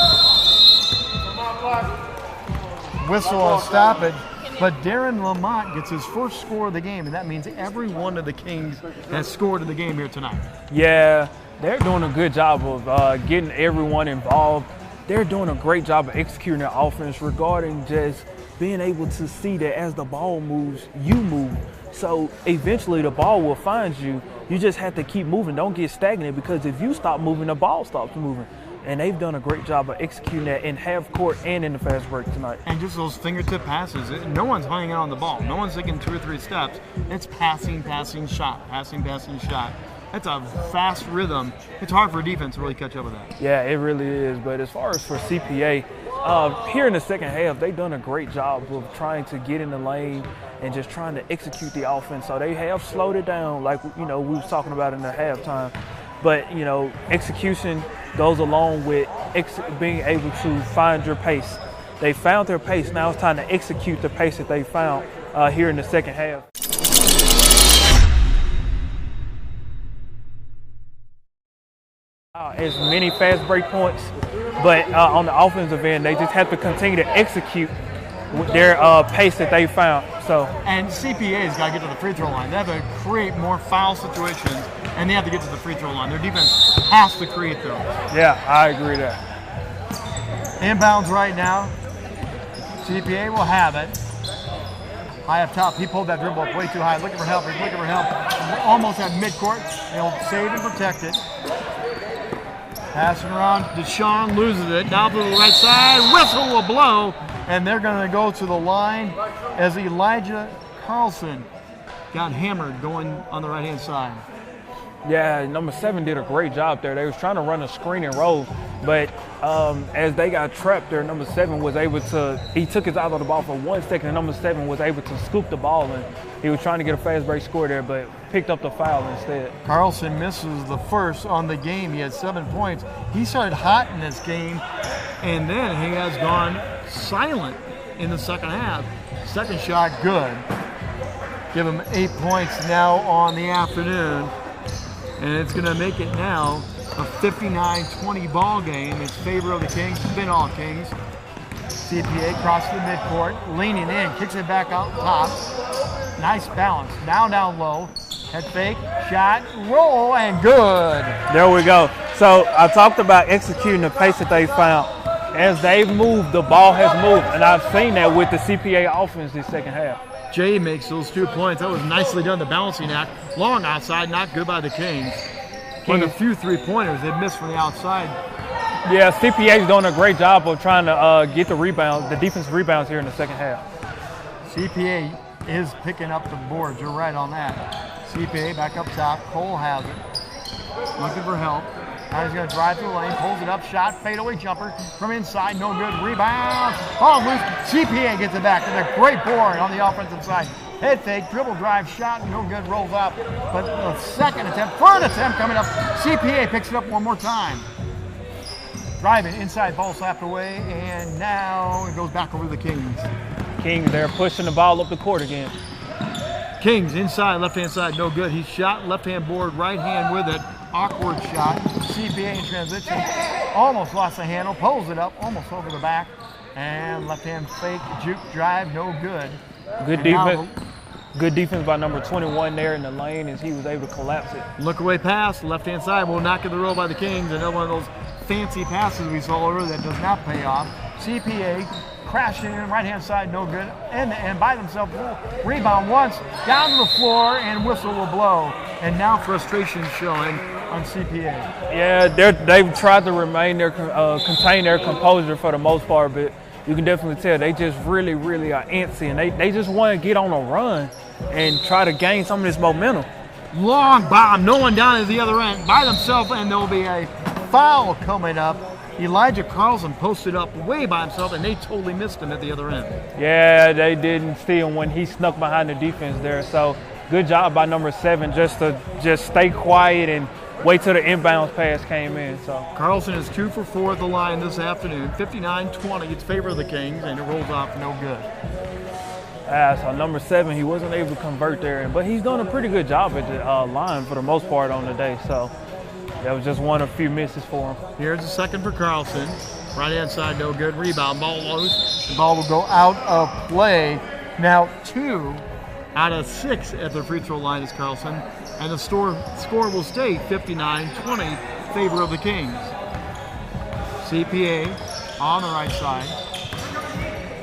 A: Whistle on stoppage. But Darren Lamont gets his first score of the game, and that means every one of the Kings has scored in the game here tonight.
B: Yeah, they're doing a good job of getting everyone involved. They're doing a great job of executing their offense regarding just being able to see that as the ball moves, you move. So eventually the ball will find you. You just have to keep moving. Don't get stagnant, because if you stop moving, the ball stops moving. And they've done a great job of executing that in half court and in the fast break tonight.
A: And just those fingertip passes. No one's hanging out on the ball. No one's taking 2 or 3 steps. It's passing, shot, passing, shot. That's a fast rhythm. It's hard for a defense to really catch up with that.
B: Yeah, it really is. But as far as for CPA, here in the second half, they've done a great job of trying to get in the lane and just trying to execute the offense. So they have slowed it down, like we was talking about in the halftime. But execution goes along with being able to find your pace. They found their pace. Now it's time to execute the pace that they found here in the second half. as many fast break points, but on the offensive end, they just have to continue to execute with their pace that they found. So,
A: and CPA's got to get to the free throw line. They have to create more foul situations, and they have to get to the free throw line. Their defense has to create those.
B: yeah, I agree there.
A: Inbounds right now. CPA will have it. High up top. He pulled that dribble up way too high. Looking for help. He's looking for help. Almost at midcourt. They'll save and protect it. Passing around. Deshaun loses it. Now to the right side. Whistle will blow. And they're going to go to the line as Elijah Carlson got hammered going on the right-hand side.
B: Yeah, number 7 did a great job there. They was trying to run a screen and roll, but as they got trapped there, number 7 was able to, he took his eye on the ball for 1 second, and number 7 was able to scoop the ball, and he was trying to get a fast break score there, but picked up the foul instead.
A: Carlson misses the first on the game. He had 7 points. He started hot in this game, and then he has gone silent in the second half. Second shot, good. Give him 8 points now on the afternoon. And it's going to make it now a 59-20 ball game in favor of the Kings. Been all Kings. CPA crosses the midcourt, leaning in, kicks it back out top. Nice balance. Now down low. Head fake, shot, roll, and good.
B: There we go. So I talked about executing the pace that they found. As they've moved, the ball has moved, and I've seen that with the CPA offense this second half.
A: Jay makes those 2 points. That was nicely done, the balancing act. Long outside, not good by the Kings. One of the few three-pointers they missed from the outside.
B: Yeah, CPA's doing a great job of trying to get the rebounds, the defensive rebounds here in the second half.
A: CPA is picking up the boards. You're right on that. CPA back up top. Cole has it. Looking for help. Now he's going to drive through the lane, pulls it up, shot, fadeaway jumper from inside, no good, rebound. Oh, loose. CPA gets it back. And a great board on the offensive side. Head fake, dribble drive, shot, no good, rolls up. But the second attempt, third attempt coming up. CPA picks it up one more time. Driving inside, ball slapped away, and now it goes back over to the Kings.
B: Kings, they're pushing the ball up the court again.
A: Kings inside, left-hand side, no good. He shot left-hand board, right hand with it. Awkward shot. CPA in transition. Almost lost the handle, pulls it up, almost over the back. And left-hand fake, juke drive, no good.
B: Good defense. Good defense by number 21 there in the lane as he was able to collapse it.
A: Look away pass, left-hand side, will knock in the row by the Kings. Another one of those fancy passes we saw earlier that does not pay off. CPA crashing in right-hand side, no good. And by themselves, rebound once, down to the floor, and whistle will blow. And now frustration showing on CPA.
B: Yeah, they've tried to contain their composure for the most part, but you can definitely tell they just really, really are antsy, and they just want to get on a run and try to gain some of this momentum.
A: Long bomb, no one down at the other end by themselves, and there'll be a foul coming up. Elijah Carlson posted up way by himself, and they totally missed him at the other end.
B: Yeah, they didn't see him when he snuck behind the defense there. So good job by number 7 just to stay quiet and wait till the inbounds pass came in. So
A: Carlson is 2 for 4 at the line this afternoon. 59-20, it's favor of the Kings, and it rolls off no good.
B: So number 7, he wasn't able to convert there, but he's done a pretty good job at the line for the most part on the day. So that was just one of a few misses for him.
A: Here's the second for Carlson. Right-hand side, no good. Rebound, ball loose. The ball will go out of play. Now 2 out of 6 at the free throw line is Carlson. And the score will stay 59-20, favor of the Kings. CPA on the right side.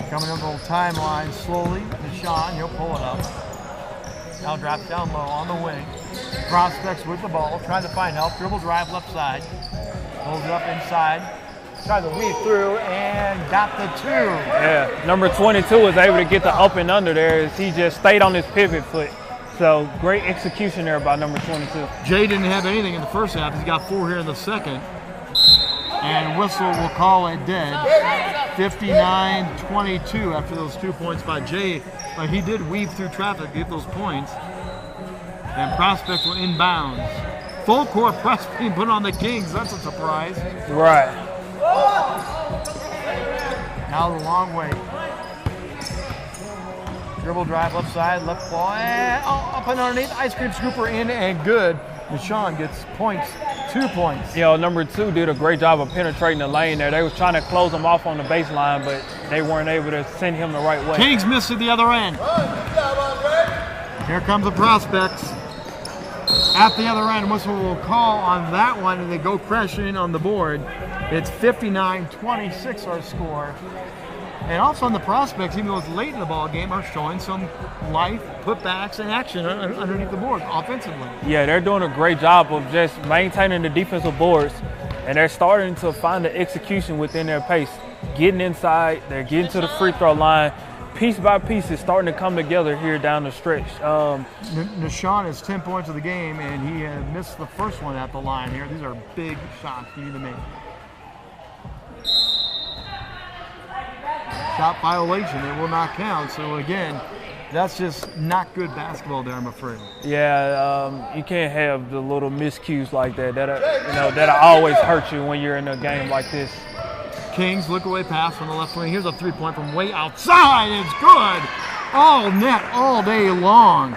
A: Coming up the timeline slowly. Deshaun, he'll pull it up. Now drops down low on the wing. Prospects with the ball, trying to find help. Dribble drive left side. Pulls it up inside. Tried to weave through and got the 2.
B: Yeah, number 22 was able to get the up and under there as he just stayed on his pivot foot. So great execution there by number 22.
A: Jay didn't have anything in the first half. He's got 4 here in the second. And whistle will call it dead. 59-22 after those 2 points by Jay. But he did weave through traffic to get those points. And prospects were inbounds. Full court press being put on the Kings. That's a surprise.
B: Right.
A: Now the long way. Dribble drive left side, left ball, and up and underneath. Ice cream scooper in and good. Deshaun gets points 2 points.
B: You know, number 2 did a great job of penetrating the lane there. They was trying to close him off on the baseline, but they weren't able to send him the right way.
A: Kings missed at the other end. Here comes the Prospects. At the other end, whistle will call on that one, and they go crashing on the board. It's 59-26 our score. And also on the Prospects, even though it's late in the ball game, are showing some life, putbacks, and action underneath the board offensively.
B: Yeah, they're doing a great job of just maintaining the defensive boards, and they're starting to find the execution within their pace. Getting inside, they're getting to the free throw line. Piece by piece, it's starting to come together here down the stretch.
A: Nishan is 10 points of the game, and he missed the first one at the line here. These are big shots you need to make. Shot violation, it will not count. So again, that's just not good basketball there, I'm afraid.
B: Yeah, you can't have the little miscues like that. That'll always hurt you when you're in a game like this.
A: Kings look away pass from the left wing. Here's a 3-point from way outside. It's good. All net all day long.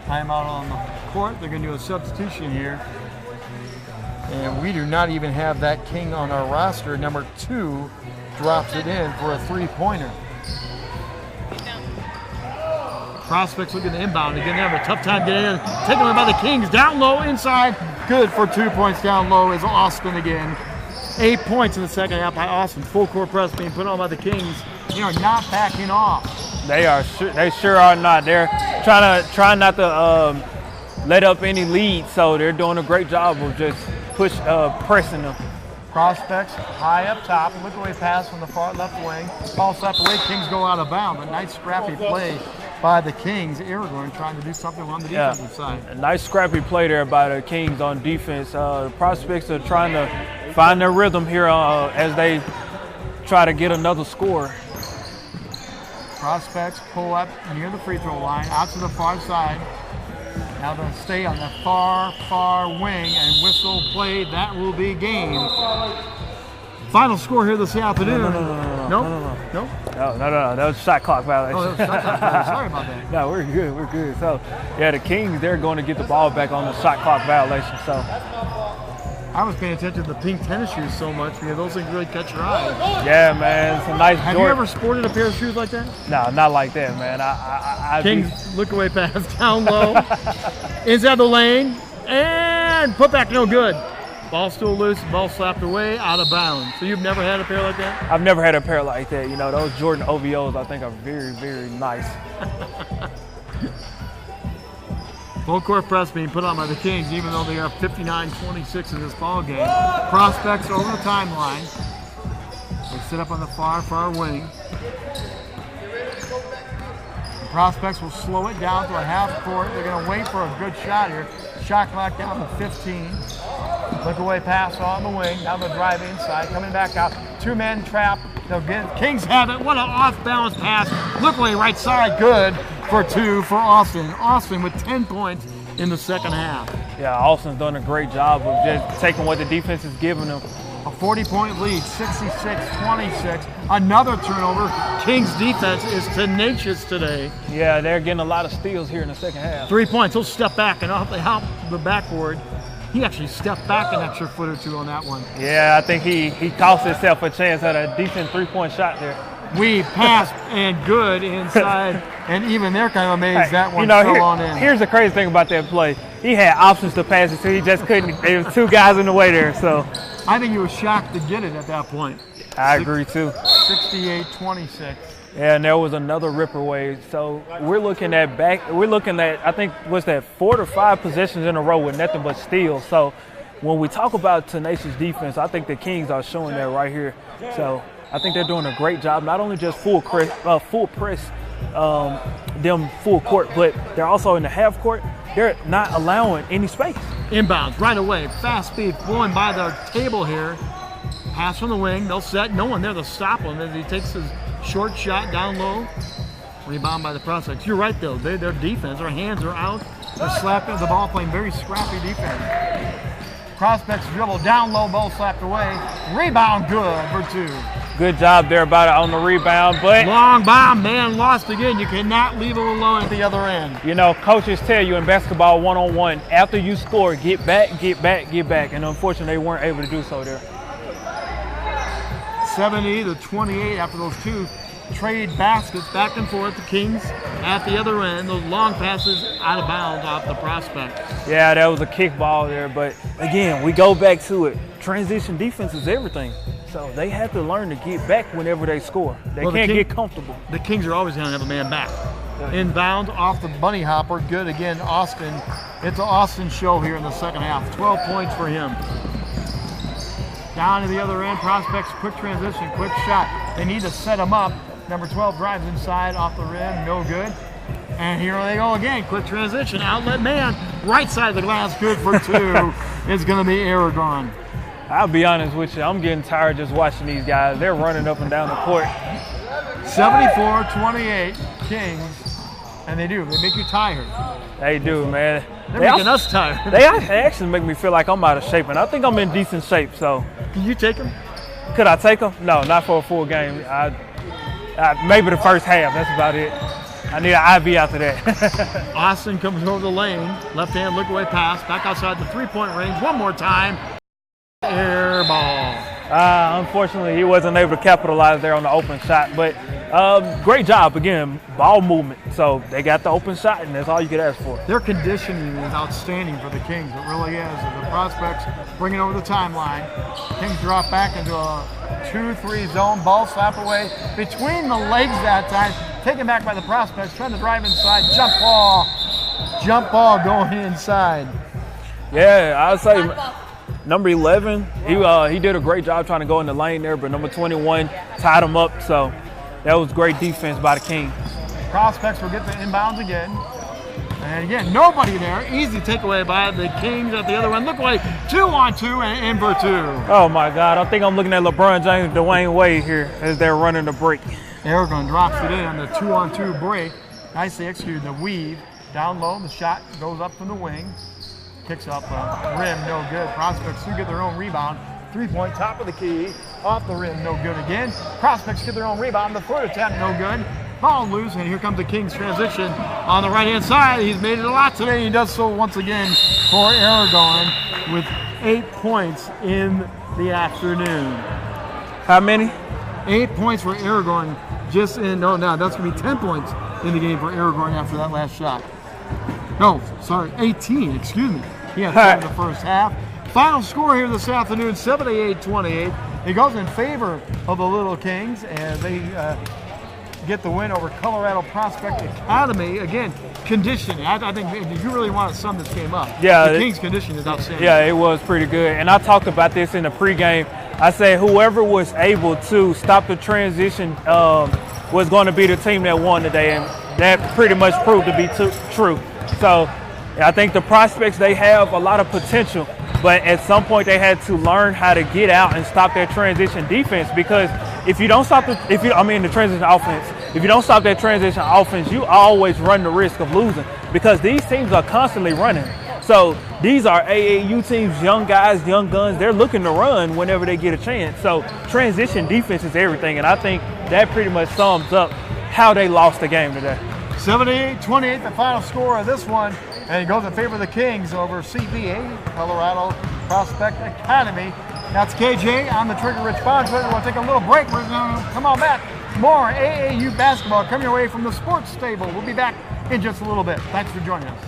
A: Timeout on the court. They're going to do a substitution here. And we do not even have that King on our roster. Number 2 drops it in for a 3-pointer. Prospects looking to inbound. Again, they have a tough time getting in. Taken away by the Kings. Down low, inside. Good for 2 points down low is Austin again. 8 points in the second half by Austin. Full court press being put on by the Kings. They are not backing off.
B: They sure are not. They're trying not to let up any lead, so they're doing a great job of just pressing them.
A: Prospects high up top. Look away pass from the far left wing. Ball slapped away. Kings go out of bounds. A nice scrappy play by the Kings. Aragorn trying to do something on the defensive side.
B: A nice scrappy play there by the Kings on defense. The Prospects are trying to find their rhythm here as they try to get another score.
A: Prospects pull up near the free throw line, out to the far side. Now they'll stay on the far, far wing and whistle play. That will be game. Final score here this afternoon. No.
B: No. That was shot clock violation.
A: Oh, that was shot clock violation. Sorry about that.
B: No, we're good. So, yeah, the Kings, they're going to get the ball back on the shot clock violation. So,
A: I was paying attention to the pink tennis shoes so much because those things really catch your eye.
B: Yeah, man, it's a nice.
A: Have you ever sported a pair of shoes like that?
B: No, not like that, man. I
A: Kings look away pass down low, inside the lane, and put back no good. Ball still loose, ball slapped away, out of bounds. So you've never had a pair like that?
B: I've never had a pair like that. You know, those Jordan OVOs I think are very, very nice.
A: Full court press being put on by the Kings, even though they are 59-26 in this ball game. Prospects over the timeline. They sit up on the far, far wing. The Prospects will slow it down to a half court. They're going to wait for a good shot here. Shot clock down to 15. Look away pass on the wing. Now they'll drive inside, coming back out. 2-man trap. They'll get Kings have it. What an off-balance pass. Look away right side. Good for 2 for Austin. Austin with 10 points in the second half.
B: Yeah, Austin's done a great job of just taking what the defense is giving them.
A: A 40-point lead, 66-26. Another turnover. Kings defense is tenacious today.
B: Yeah, they're getting a lot of steals here in the second half.
A: 3 points. He'll step back and off the backboard. He actually stepped back an extra foot or two on that one.
B: Yeah, I think he cost himself a chance at a decent 3-point shot there.
A: We passed and good inside, and even they're kind of amazed that one fell on in.
B: Here's the crazy thing about that play. He had options to pass it, so he just couldn't. There was 2 guys in the way there, so.
A: I think he was shocked to get it at that point.
B: I agree, too.
A: 68-26.
B: Yeah, and there was another ripper wave. So we're looking at, I think, what's that, 4 to 5 possessions in a row with nothing but steals. So when we talk about tenacious defense, I think the Kings are showing that right here. So I think they're doing a great job, not only just full press, them full court, but they're also in the half court. They're not allowing any space.
A: Inbounds right away. Fast speed blowing by the table here. Pass from the wing. They'll set. No one there to stop him as he takes his short shot down low. Rebound by the Prospects. You're right, though. Their defense, their hands are out. They're slapping the ball, playing very scrappy defense. Prospects dribble down low, ball slapped away. Rebound good for 2.
B: Good job there about it on the rebound, but
A: Long bomb, man lost again. You cannot leave him alone at the other end.
B: you know, coaches tell you in basketball one-on-one, after you score, get back, get back, get back. And unfortunately, they weren't able to do so there.
A: 70-28 after those 2 trade baskets back and forth. The Kings at the other end. Those long passes out of bounds off the Prospect.
B: Yeah, that was a kickball there. But again, we go back to it. Transition defense is everything. So they have to learn to get back whenever they score. They can't get comfortable.
A: The Kings are always going to have a man back. Inbound off the bunny hopper. Good again, Austin. It's an Austin show here in the second half. 12 points for him. Down to the other end. Prospects, quick transition, quick shot. They need to set him up. Number 12 drives inside off the rim. No good. And here they go again. Quick transition. Outlet man. Right side of the glass. Good for 2. It's going to be Aragon.
B: I'll be honest with you. I'm getting tired just watching these guys. They're running up and down the court.
A: 74-28 Kings. And they do. They make you tired.
B: They do, man.
A: They're making us tired.
B: They actually make me feel like I'm out of shape, and I think I'm in decent shape. So,
A: Can you take them?
B: could I take them? No, not for a full game. Maybe the first half. That's about it. I need an IV after that.
A: Austin comes over the lane. Left hand look away pass. Back outside the 3-point range. One more time. Air ball.
B: Unfortunately, he wasn't able to capitalize there on the open shot. But great job, again, ball movement. So they got the open shot, and that's all you could ask for.
A: Their conditioning is outstanding for the Kings. It really is. The Prospects bring it over the timeline. Kings drop back into a 2-3 zone. Ball slap away between the legs that time. Taken back by the Prospects. Trying to drive inside. Jump ball. Jump ball going inside.
B: Yeah, I would say number 11, he did a great job trying to go in the lane there, but number 21 tied him up. So that was great defense by the Kings.
A: Prospects will get the inbounds again. And again, nobody there. Easy takeaway by the Kings at the other one. Look away. 2-on-2 and in for 2.
B: Oh, my God. I think I'm looking at LeBron James, Dwayne Wade here as they're running the break.
A: Aragon drops it in on the 2-on-2 break. Nicely executed the weave. Down low, the shot goes up from the wing. Kicks up rim, no good. Prospects do get their own rebound. 3-point, top of the key. Off the rim, no good again. Prospects get their own rebound. The foot attempt, no good. Ball loose, and here comes the Kings transition on the right-hand side. He's made it a lot today. He does so once again for Aragon with 8 points in the afternoon.
B: How many?
A: 8 points for Aragon just in, no, now that's going to be 10 points in the game for Aragon after that last shot. No, sorry, 18, excuse me. He had 7 in the first half. Final score here this afternoon, 78-28. It goes in favor of the Little Kings, and they get the win over Colorado Prospect Academy. Again, conditioning. I think if you really want to sum this game up, the Kings' conditioning is outstanding.
B: Yeah, it was pretty good. And I talked about this in the pregame. I said whoever was able to stop the transition was going to be the team that won today, and that pretty much proved to be true. So I think the Prospects, they have a lot of potential, but at some point they had to learn how to get out and stop that transition defense, because if you don't stop the transition offense, if you don't stop that transition offense, you always run the risk of losing, because these teams are constantly running. So these are AAU teams, young guys, young guns. They're looking to run whenever they get a chance. So transition defense is everything, and I think that pretty much sums up how they lost the game today.
A: 78-28, the final score of this one, and it goes in favor of the Kings over CPA, Colorado Prospect Academy. That's KJ. I'm the Trigger Rich Bontrager. We'll take a little break. We're going to come on back. More AAU basketball coming your way from the Sports Stable. We'll be back in just a little bit. Thanks for joining us.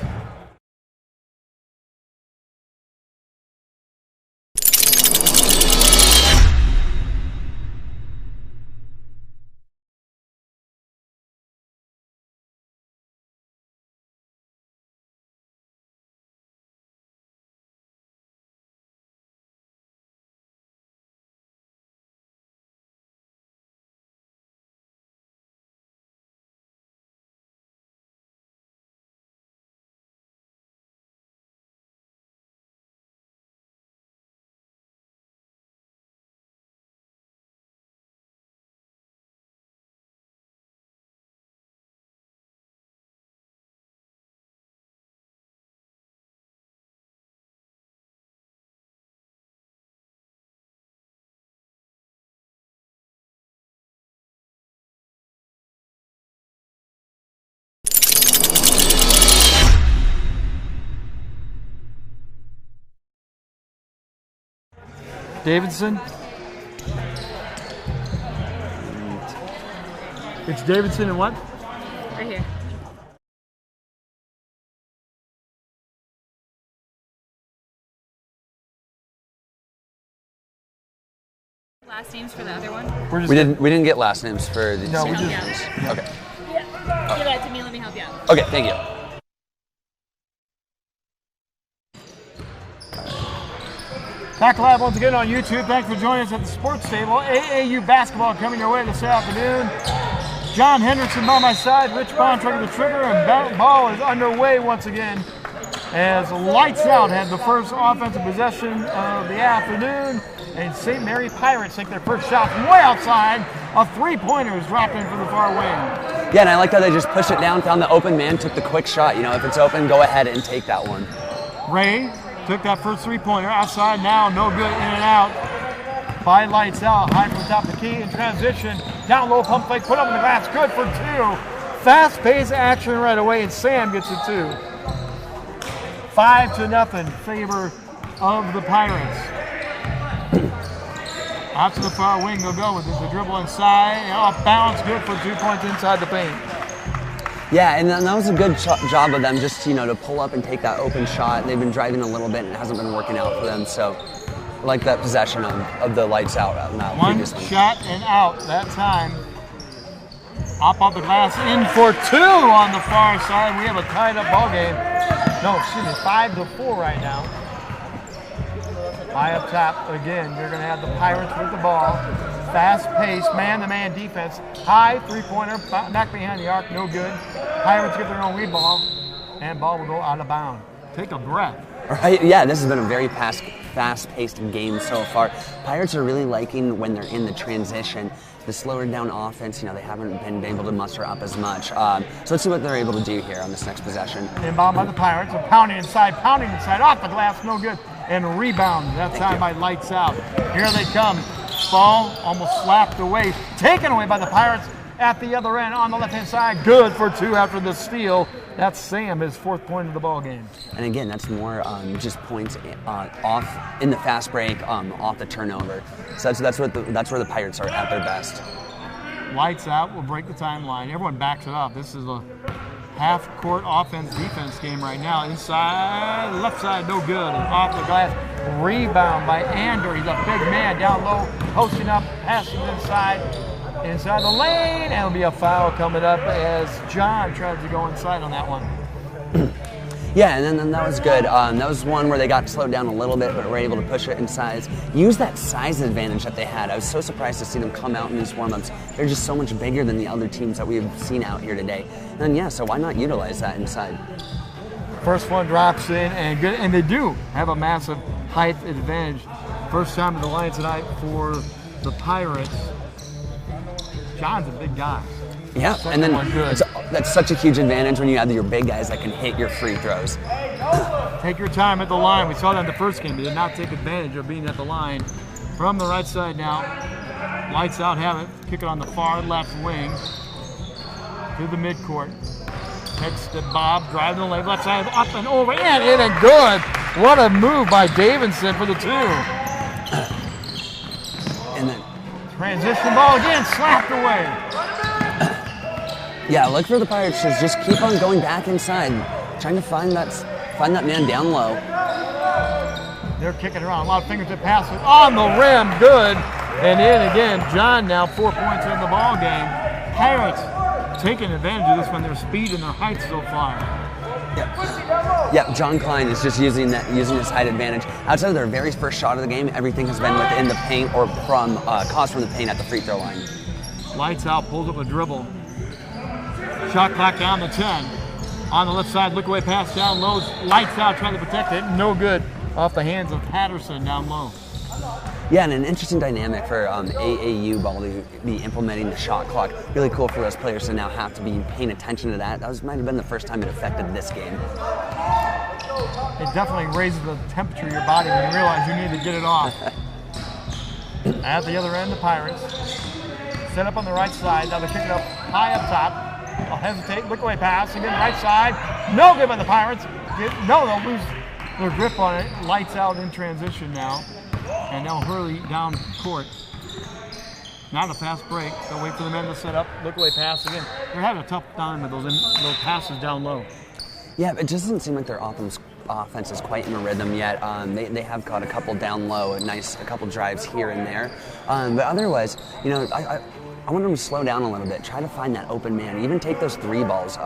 A: Davidson. It's Davidson and what?
C: Right here. Last names for the other one?
D: We didn't get last names for the
A: No, we
D: same
A: just-
D: teams. Okay.
C: Yeah. Give that to me. Let me help you out.
D: Okay, thank you.
A: Back live once again on YouTube. Thanks for joining us at the Sports Table. AAU basketball coming your way this afternoon. John Henderson by my side, Rich Bontrager the trigger, and ball is underway once again as Lights Out had the first offensive possession of the afternoon, and St. Mary Pirates take their first shot from way outside. A three-pointer is dropped in from the far wing.
D: Yeah, and I like how they just pushed it down, found the open man, took the quick shot. You know, if it's open, go ahead and take that one.
A: Ray took that first three-pointer outside now, no good, in and out by Lights Out. High from the top of the key in transition. Down low, pump fake, put up in the glass, good for two. Fast-paced action right away, and Sam gets it too. 5-0 favor of the Pirates. Out to the far wing, they'll go with it. The dribble inside, off bounds, good for 2 points inside the paint.
D: Yeah, and that was a good job of them just, you know, to pull up and take that open shot. They've been driving a little bit and it hasn't been working out for them. So I like that possession of the Lights Out.
A: One shot and out that time. Up off the glass, in for two on the far side. We have a tied up ball game. No, excuse me, 5-4 right now. High up top again. You're going to have the Pirates with the ball. Fast-paced, man-to-man defense. High three-pointer, back behind the arc, no good. Pirates get their own lead ball, and ball will go out of bounds. Take a breath.
D: Right, yeah, this has been a very fast-paced game so far. Pirates are really liking when they're in the transition. The slower down offense, you know, they haven't been able to muster up as much. So let's see what they're able to do here on this next possession.
A: Inbound by the Pirates, pounding inside, off the glass, no good. And rebound, that time by Lights Out. Here they come. Ball almost slapped away, taken away by the Pirates at the other end on the left-hand side. Good for two after the steal. That's Sam, his fourth point of the ball game.
D: And again, that's more just points off in the fast break, off the turnover. So that's where the Pirates are at their best.
A: Lights Out will break the timeline. Everyone backs it up. This is a half-court offense-defense game right now. Inside, left side, no good. Off the glass, rebound by Ander. He's a big man down low, posting up, passing inside the lane, and it'll be a foul coming up as John tries to go inside on that one.
D: Yeah, and then that was good. That was one where they got slowed down a little bit, but were able to push it in size. Use that size advantage that they had. I was so surprised to see them come out in these warm-ups. They're just so much bigger than the other teams that we've seen out here today. And yeah, so why not utilize that inside?
A: First one drops in, and good, and they do have a massive height advantage. First time in the line tonight for the Pirates. John's a big guy.
D: Yeah, and then that's such a huge advantage when you have your big guys that can hit your free throws.
A: Take your time at the line. We saw that in the first game. They did not take advantage of being at the line. From the right side now, Lights Out have it. Kick it on the far left wing to the midcourt. Heads to Bob, driving the lane, left side, up and over, and in and good. What a move by Davidson for the two.
D: And then
A: transition ball again, slapped away.
D: Yeah, look for the Pirates to just keep on going back inside, trying to find that man down low.
A: They're kicking around. A lot of fingertip passes on the rim, good. And in again, John now 4 points in the ball game. Pirates taking advantage of this one, their speed and their height so far.
D: Yeah, John Klein is just using his height advantage. Outside of their very first shot of the game, everything has been within the paint or from the paint at the free throw line.
A: Lights Out pulls up a dribble. Shot clock down to 10. On the left side, look away pass down low. Lights Out trying to protect it. No good. Off the hands of Patterson down low.
D: Yeah, and an interesting dynamic for AAU ball to be implementing the shot clock. Really cool for those players to now have to be paying attention to that. That might have been the first time it affected this game.
A: It definitely raises the temperature of your body when you realize you need to get it off. At the other end, the Pirates set up on the right side. Now they kick it up high up top. I'll hesitate, look away pass, again, right side. No good by the Pirates. They'll lose their grip on it. Lights out in transition now. And they'll hurry down court. Not a fast break. They'll wait for the men to set up, look away pass again. They're having a tough time with those passes down low.
D: Yeah, it just doesn't seem like their offense is quite in a rhythm yet. They have got a couple down low, a couple drives here and there. But otherwise, I want them to slow down a little bit. Try to find that open man. Even take those 3 balls.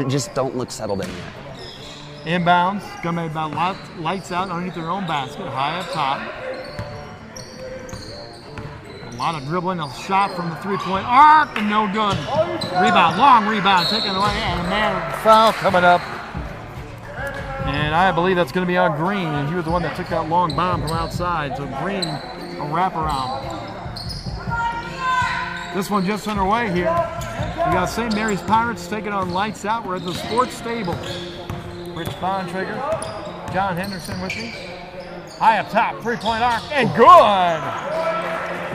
D: Just don't look settled in yet.
A: Inbounds, coming about lights out underneath their own basket, high up top. A lot of dribbling, a shot from the 3-point arc, and no good. Rebound, long rebound, taken away, and a man foul coming up. And I believe that's going to be on Green, and he was the one that took that long bomb from outside. So Green, a wraparound. This one just underway here. We got St. Mary's Pirates taking on Lights Out. We're at the Sports Stable. Rich Bontrager, John Henderson with me. High up top, 3-point arc, and good!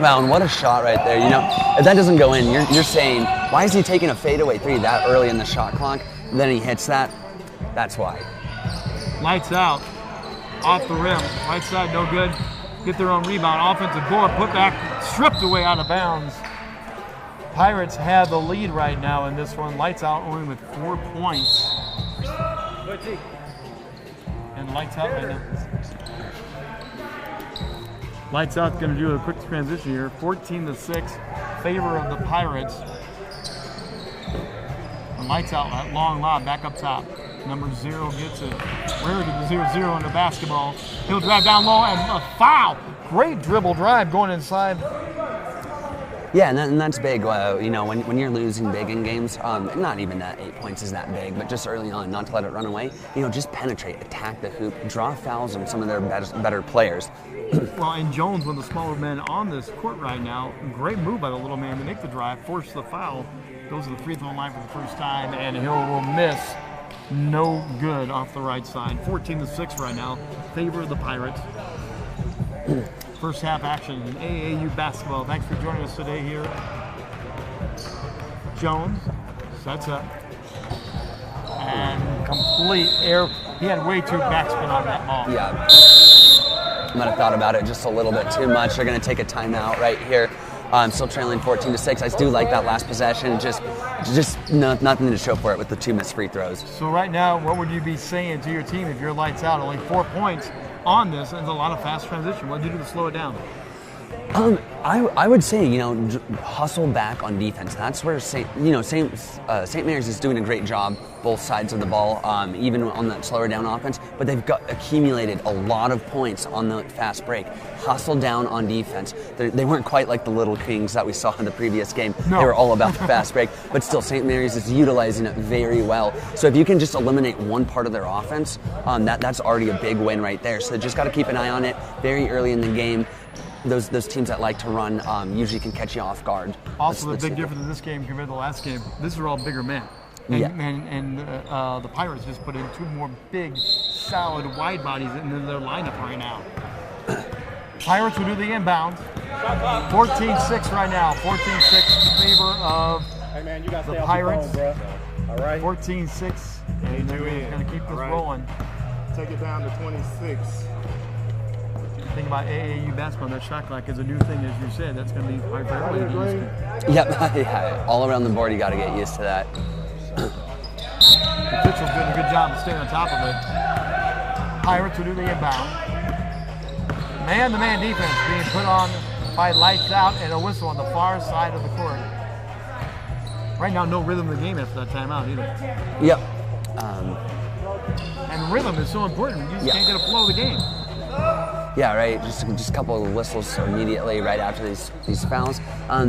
D: Wow, and what a shot right there. If that doesn't go in, you're saying, why is he taking a fadeaway 3 that early in the shot clock? And then he hits that. That's why.
A: Lights out, off the rim, right side, no good. Get their own rebound, offensive board, put back, stripped away out of bounds. Pirates have the lead right now in this one. Lights Out only with 4 points. And Lights Out right now. Lights Out's going to do a quick transition here. 14-6, favor of the Pirates. And Lights Out, that long lob back up top. Number 0 gets it. Rare to the 0-0 in the basketball. He'll drive down low and a foul. Great dribble drive going inside.
D: Yeah, and that's big. When you're losing big in games, not even that 8 points is that big, but just early on, not to let it run away. Just penetrate, attack the hoop, draw fouls on some of their better players.
A: Well, and Jones, one of the smaller men on this court right now, great move by the little man to make the drive, force the foul, goes to the free throw line for the first time, and he will miss. No good off the right side. 14-6 right now, favor of the Pirates. First half action in AAU basketball. Thanks for joining us today here. Jones sets up. And complete air. He had way too backspin on that ball.
D: Yeah. Might have thought about it just a little bit too much. They're going to take a timeout right here. Still trailing 14-6. I do like that last possession. Just nothing to show for it with the 2 missed free throws.
A: So right now, what would you be saying to your team if you're Lights Out? Only 4 points on this, and a lot of fast transition. What did you do to slow it down?
D: I would say, hustle back on defense. That's where St. Mary's is doing a great job, both sides of the ball, even on that slower down offense. But they've accumulated a lot of points on the fast break. Hustle down on defense. They weren't quite like the Little Kings that we saw in the previous game. No. They were all about the fast break. But still, St. Mary's is utilizing it very well. So if you can just eliminate one part of their offense, that's already a big win right there. So they just got to keep an eye on it very early in the game. Those teams that like to run usually can catch you off guard.
A: Also, the big difference in this game compared to the last game, these are all bigger men. And the Pirates just put in 2 more big, solid, wide bodies into their lineup right now. Pirates will do the inbound. 14-6 right now. 14-6 in favor of the Pirates.
E: All right.
A: 14-6. And they're going to keep this rolling.
E: Take it down to 26.
A: Think about AAU basketball, that shot clock is a new thing, as you said. That's going to be hard for everybody to get used to.
D: Yeah, all around the board, you got to get used to that.
A: Mitchell's doing a good job of staying on top of it. Pirates will do the inbound. Man-to-man defense being put on by Lights Out and a whistle on the far side of the court. Right now, no rhythm of the game after that timeout either.
D: Yep.
A: And rhythm is so important. You just can't get a flow of the game.
D: Yeah, right. Just a couple of whistles immediately right after these fouls.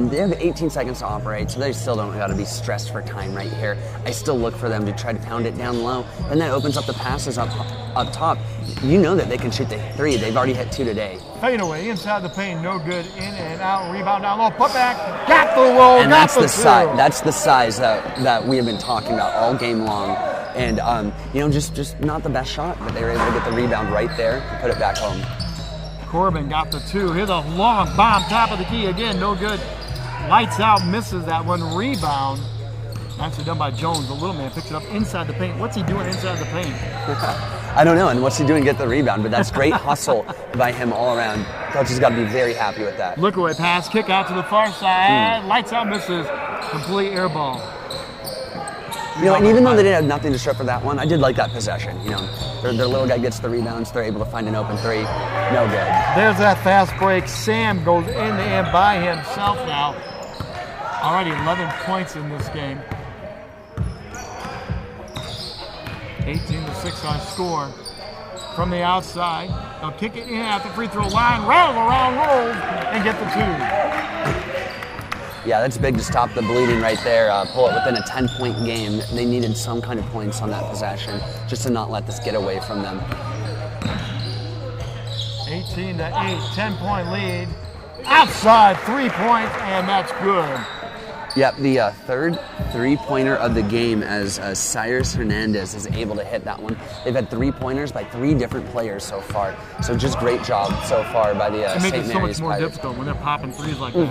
D: They have 18 seconds to operate, so they still don't got to be stressed for time right here. I still look for them to try to pound it down low, and that opens up the passes up top. You know that they can shoot the 3. They've already hit 2 today.
A: Fade away inside the paint, no good. In and out, rebound down low, put back, got the roll,
D: and
A: got
D: that's
A: the
D: the size.
A: 2.
D: That's the size that we have been talking about all game long. And just not the best shot, but they were able to get the rebound right there and put it back home.
A: Corbin got the 2. Here's a long bomb, top of the key again, no good. Lights Out misses that one. Rebound Nicely done by Jones. The little man picks it up inside the paint. What's he doing inside the paint?
D: I don't know, and what's he doing to get the rebound? But that's great hustle by him all around. Coach has got to be very happy with that.
A: Look away pass, kick out to the far side. Lights out, misses. Complete air ball.
D: You know, and even though they didn't have nothing to show for that one, I did like that possession. You know, their little guy gets the rebounds. They're able to find an open three. No good.
A: There's that fast break. Sam goes in the end by himself now. Already 11 points in this game. 18-6 our score. From the outside, they'll kick it in at the free throw line, rattle around, roll, and get the 2.
D: Yeah, that's big to stop the bleeding right there. Pull it within a 10-point game. They needed some kind of points on that possession just to not let this get away from them.
A: 18-8, 10-point lead. Outside 3 points, and that's good.
D: Yep, the third three-pointer of the game as Cyrus Hernandez is able to hit that one. They've had 3-pointers by 3 different players so far. So just great job so far by the
A: It makes
D: St.
A: it so
D: Mary's
A: much more
D: Pirates.
A: difficult when they're popping threes like that.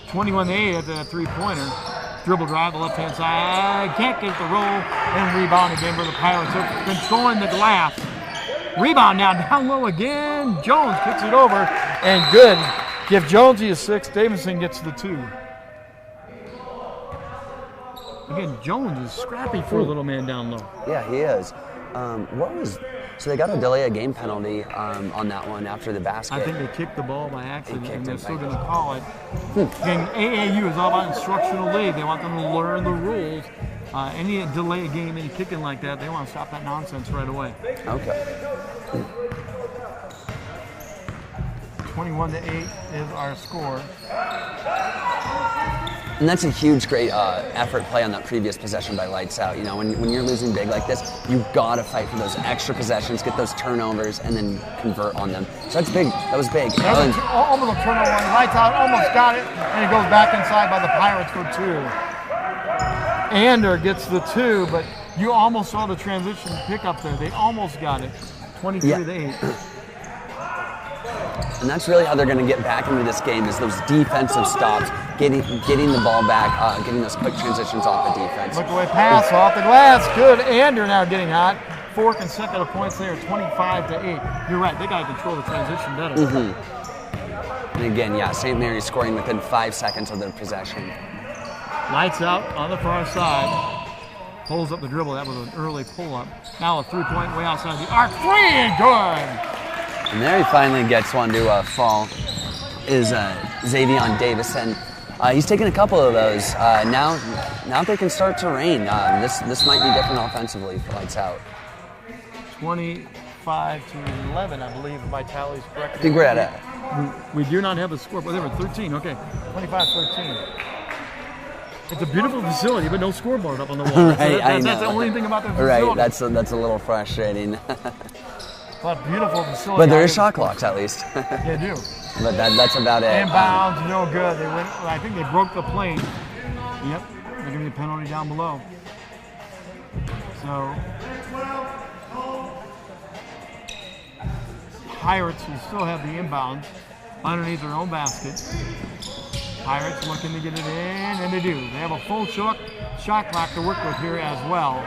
A: 21-8 at the three-pointer. Dribble drive, the left-hand side. Can't get the roll. And rebound again for the Pirates. They're controlling the glass. Rebound now, down low again. Jones kicks it over. And good. Give Jonesy a 6. Davidson gets the 2. Again, Jones is scrappy for a little man down low.
D: Yeah, he is. So they got a delay of game penalty on that one after the basket.
A: I think they kicked the ball by accident,
D: They kicked
A: and they're
D: it
A: still
D: by
A: going to call it. Again, AAU is all about instructional league. They want them to learn the rules. Any delay of game, any kicking like that, they want to stop that nonsense right away.
D: Okay.
A: 21-8 is our score.
D: And that's a huge, great effort play on that previous possession by Lights Out. You know, when you're losing big like this, you've got to fight for those extra possessions, get those turnovers, and then convert on them. So that's big. That was big.
A: That was almost a turnover. Lights Out almost got it, and it goes back inside by the Pirates for 2. Ander gets the 2, but you almost saw the transition pick up there. They almost got it. 23-8.
D: And that's really how they're going to get back into this game, is those defensive stops, getting the ball back, getting those quick transitions off the defense.
A: Look away pass off the glass. Good. Ander now getting hot. 4 consecutive points there, 25-8. You're right. They got to control the transition better.
D: And again, yeah, St. Mary's scoring within 5 seconds of their possession.
A: Lights out on the far side. Pulls up the dribble. That was an early pull-up. Now a 3-point way outside the arc. 3 and good.
D: And there he finally gets one to fall, is Xavion Davison. He's taken a couple of those. Now they can start to rain. This might be different offensively for Lights Out.
A: 25-11, I believe, if my tally's correct.
D: I think we're at it.
A: We do not have a score, but they were 13. Okay, 25-13. It's a beautiful facility, but no scoreboard up on the wall.
D: Right, I know.
A: That's the only thing about the facility.
D: Right, that's a little frustrating.
A: But beautiful facility.
D: But there is shot clocks at least.
A: They do.
D: But that's about it.
A: Inbounds, no good. They went. I think they broke the plane. Yep, they're gonna be a penalty down below. So Pirates will still have the inbound underneath their own basket. Pirates looking to get it in, and they do. They have a full shot clock to work with here as well.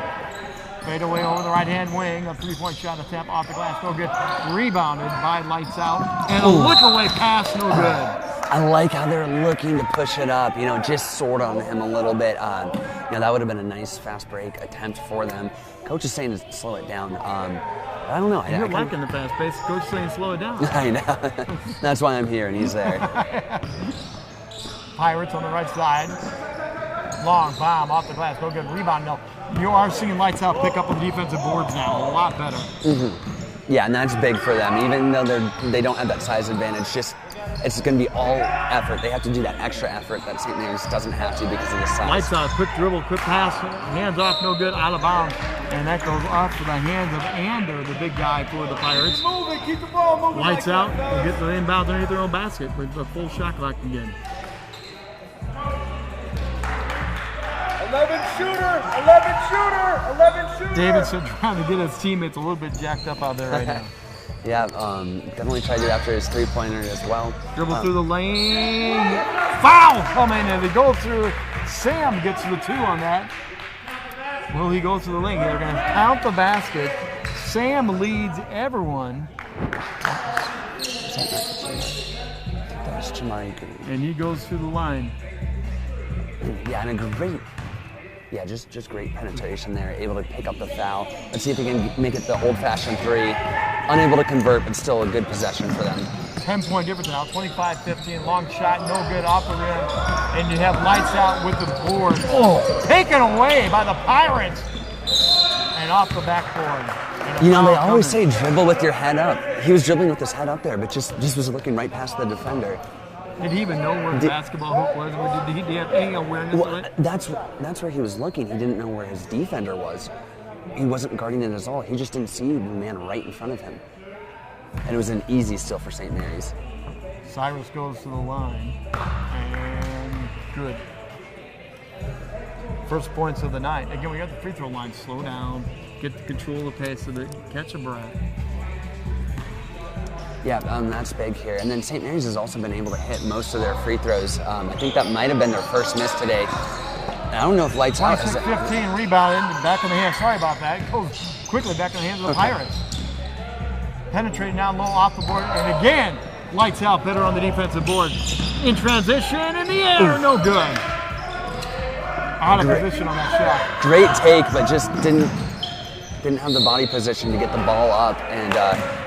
A: Fade away over the right-hand wing. A 3-point shot attempt off the glass. No good. Rebounded by Lights Out. And a look-away pass. No good.
D: I like how they're looking to push it up, just sort on him a little bit. That would have been a nice fast break attempt for them. Coach is saying to slow it down. I don't know.
A: You're liking the fast pace. Coach is saying slow it down.
D: I know. That's why I'm here, and he's there.
A: Pirates on the right side. Long bomb off the glass. No good. Rebound. No. You are seeing Lights Out pick up on the defensive boards now a lot better.
D: Yeah, and that's big for them. Even though they don't have that size advantage, it's going to be all effort. They have to do that extra effort that St. Mary's doesn't have to because of the size.
A: Lights Out, quick dribble, quick pass, hands off, no good, out of bounds. And that goes off to the hands of Ander, the big guy for the Pirates.
E: Move it, keep the ball moving.
A: Lights Out, they get the inbound underneath their own basket with a full shot clock again.
E: 11 shooter.
A: Davidson trying to get his teammates a little bit jacked up out there right now.
D: Yeah, definitely tried to do after his three-pointer as well.
A: Dribble through the lane. Foul coming, and they go through Sam gets the 2 on that. Well, he goes to the lane. They're going to count the basket. Sam leads everyone.
D: That was Chamari Green.
A: And he goes through the line.
D: Yeah, and a great, just great penetration there. Able to pick up the foul. Let's see if he can make it the old-fashioned 3. Unable to convert, but still a good possession for them.
A: 10-point difference now, 25-15. Long shot, no good off the rim. And you have Lights Out with the board. Oh, taken away by the Pirates. And off the backboard. And
D: You know, they
A: foul
D: always
A: coming.
D: say dribble with your head up. He was dribbling with his head up there, but just was looking right past the defender.
A: Did he even know where the basketball hoop was? Or did he have any awareness of
D: Well,
A: it?
D: that's where he was looking. He didn't know where his defender was. He wasn't guarding it at all. He just didn't see the man right in front of him. And it was an easy steal for St. Mary's.
A: Cyrus goes to the line. And good. First points of the night. Again, we got the free throw line. Slow down. Get to control the pace of it. Catch a breath.
D: Yeah, that's big here. And then St. Mary's has also been able to hit most of their free throws. I think that might have been their first miss today. And I don't know if Lights Out is
A: 26-15 rebounded. Back in the hands. Sorry about that. It goes quickly back in the hands of the Pirates. Penetrating down low off the board. And again, Lights Out better on the defensive board. In transition in the air. No good. Out of position on that shot.
D: great take, but just didn't have the body position to get the ball up and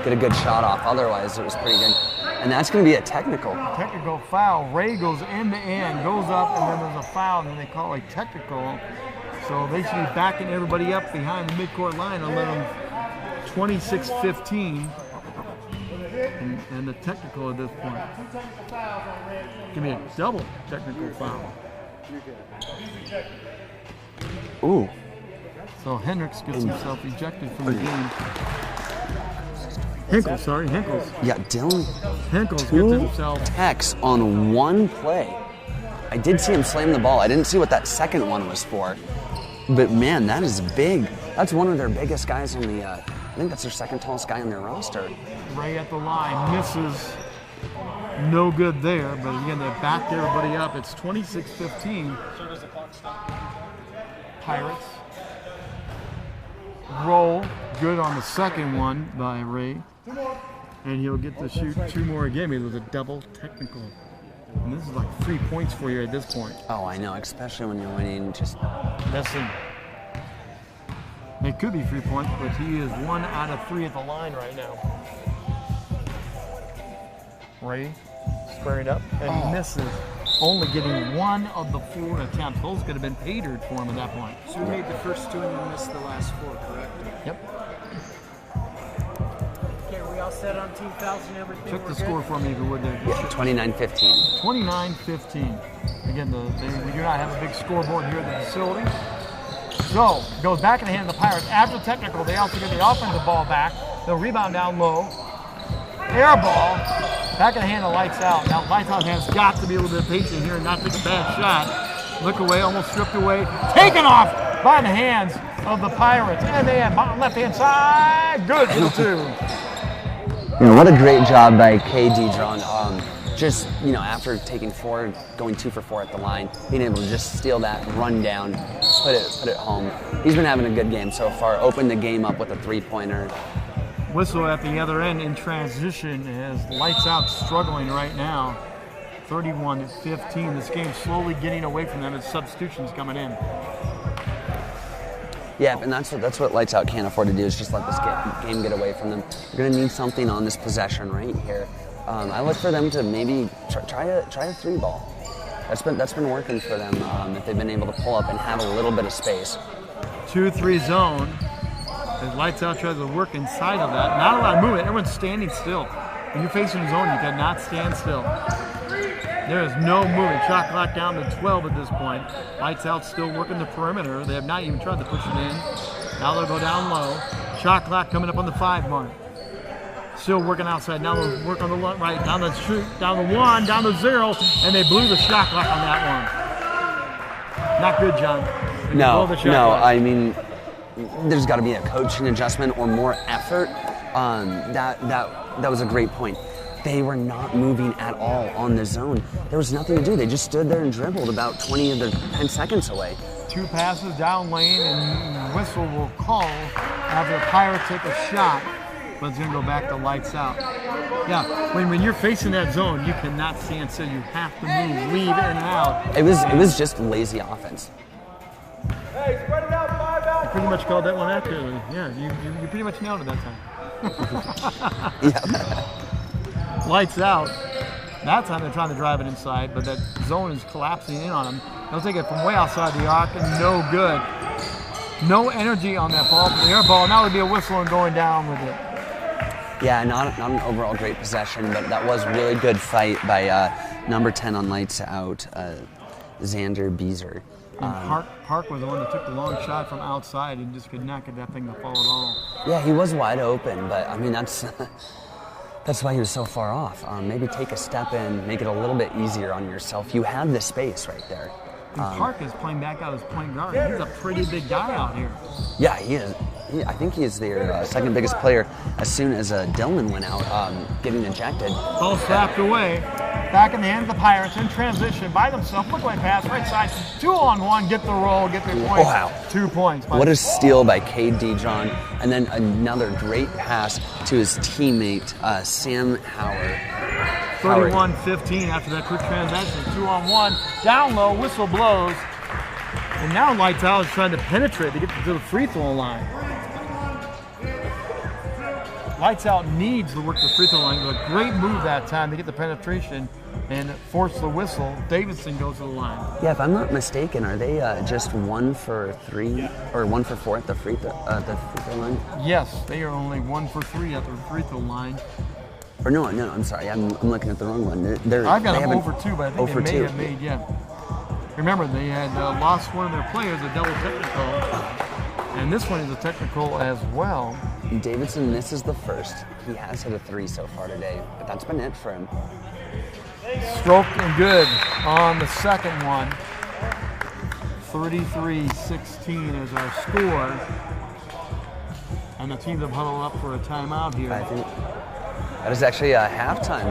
D: get a good shot off. Otherwise, it was pretty good. And that's going to be a technical.
A: Technical foul. Ray goes end to end, goes up, and then there's a foul, and then they call it a technical. So they should be backing everybody up behind the midcourt line and let them 26-15. And the technical at this point. Give me a double technical foul.
D: Ooh.
A: So Hendricks gets himself ejected from the game. Hinkles.
D: Yeah, Dylan
A: Hinkles gets
D: 2
A: himself.
D: techs on one play. I did see him slam the ball. I didn't see what that second one was for. But man, that is big. That's one of their biggest guys on the, I think that's their second tallest guy on their roster.
A: Ray at the line, misses. No good there, but again, they backed everybody up. It's 26-15. Pirates. Roll, good on the second one by Ray. And he'll get to shoot 2 more again. It was a double technical. And this is like 3 points for you at this point.
D: Oh, I know, especially when you're winning. Just
A: Missing. It could be 3 points, but he is 1 out of 3 at the line right now. Ray squaring up and misses. Only getting 1 of the 4 attempts. Those could have been pay dirt for him at that point.
E: So you made the first 2 and you missed the last 4, correct?
A: Yep.
F: Okay, we all set on 2,000, everything.
A: Check
F: we're
A: the
F: good?
A: score for me if you would there.
D: 29-15.
A: 29-15. Again, we do not have a big scoreboard here at the facility. So, goes back in the hand of the Pirates. After technical, they also get the offensive ball back. They'll rebound down low. Air ball. Back in the hand of Lights Out. Now, Lights Out has got to be a little bit patient here and not take a bad shot. Look away, almost stripped away. Taken off by the hands of the Pirates. And they have left-hand side. Good for the 2.
D: What a great job by KD Dron. Just, after taking 4, going 2 for 4 at the line, being able to just steal that, run down, put it home. He's been having a good game so far. Opened the game up with a 3-pointer.
A: Whistle at the other end in transition as Lights Out struggling right now. 31-15. This game slowly getting away from them as substitutions coming in.
D: Yeah, and that's what Lights Out can't afford to do, is just let this game get away from them. They're going to need something on this possession right here. I look for them to maybe try a 3-ball. That's been working for them if they've been able to pull up and have a little bit of space.
A: 2-3 zone. As Lights Out tries to work inside of that. Not a lot of movement. Everyone's standing still. When you're facing a zone, you cannot stand still. There is no movement. Shot clock down to 12 at this point. Lights Out still working the perimeter. They have not even tried to push it in. Now they'll go down low. Shot clock coming up on the 5 mark. Still working outside. Now they'll work on the right. Down the shoot. Down the 1. Down the 0. And they blew the shot clock on that one. Not good, John. When you blow the shot clock.
D: I mean, there's got to be a coaching adjustment or more effort. That was a great point. they were not moving at all on the zone. There was nothing to do. They just stood there and dribbled about 20 of their 10 seconds away.
A: 2 passes down lane, and whistle will call after the Pirates take a shot, but it's going to go back to lights out. Yeah, when you're facing that zone, you cannot stand still. You have to move, weave in and out.
D: It was just lazy offense.
A: You pretty much called that one accurately. Yeah, you pretty much nailed it that time.
D: Yeah.
A: Lights out. That time they're trying to drive it inside, but that zone is collapsing in on them. They'll take it from way outside the arc, and no good. No energy on that ball. The air ball, now it'll be a whistle and going down with it.
D: Yeah, not an overall great possession, but that was really good fight by number 10 on lights out, Xander Beezer.
A: And Park was the one that took the long shot from outside and just could not get that thing to fall at all.
D: Yeah, he was wide open, but I mean that's why he was so far off. Maybe take a step in, make it a little bit easier on yourself. You have the space right there.
A: And Park is playing back out as point guard. He's a pretty big guy out here.
D: Yeah, he is. I think he is their second biggest player as soon as Dillman went out, getting ejected.
A: Ball slapped away. Back in the hands of the Pirates in transition by themselves. Look away pass, right side. 2-on-1, get the roll, get the point.
D: Wow.
A: 2 points.
D: What a steal by Cade Dijon. And then another great pass to his teammate, Sam Howard.
A: 31-15 after that quick transaction. 2-on-1. Down low, whistle blows. And now Lights Out is trying to penetrate to get to the free throw line. Lights Out needs to work the free throw line. It was a great move that time to get the penetration and force the whistle. Davidson goes to the line.
D: Yeah, if I'm not mistaken, are they just 1 for 3 or 1 for 4 at the free throw line?
A: Yes, they are only 1 for 3 at the free throw line.
D: Or no, I'm sorry, I'm looking at the wrong one.
A: I've got them over 2, but I think they may
D: 2.
A: have made, yeah. Remember, they had lost one of their players, a double technical, and this one is a technical as well.
D: Davidson misses the first. He has hit a 3 so far today, but that's been it for him.
A: Stroke and good on the second one. 33-16 is our score. And the teams have huddled up for a timeout here.
D: I think that is actually a halftime.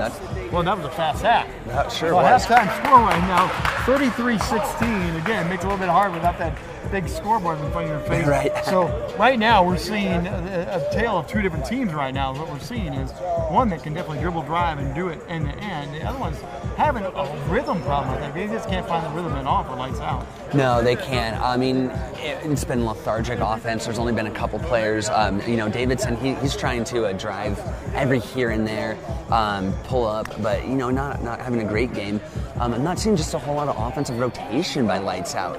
A: Well, that was a fast half.
D: That sure
A: well,
D: was.
A: Halftime score right now, 33-16. Again, makes it a little bit hard without that big scoreboard in front of your face.
D: Right.
A: So right now we're seeing a tale of 2 different teams right now. What we're seeing is one that can definitely dribble, drive, and do it end to end. The other one's having a rhythm problem. I think they just can't find the rhythm at all for Lights Out.
D: No, they can't. I mean, it's been lethargic offense. There's only been a couple players. Davidson, he's trying to drive every here and there, pull up, but not having a great game. I'm not seeing just a whole lot of offensive rotation by Lights Out.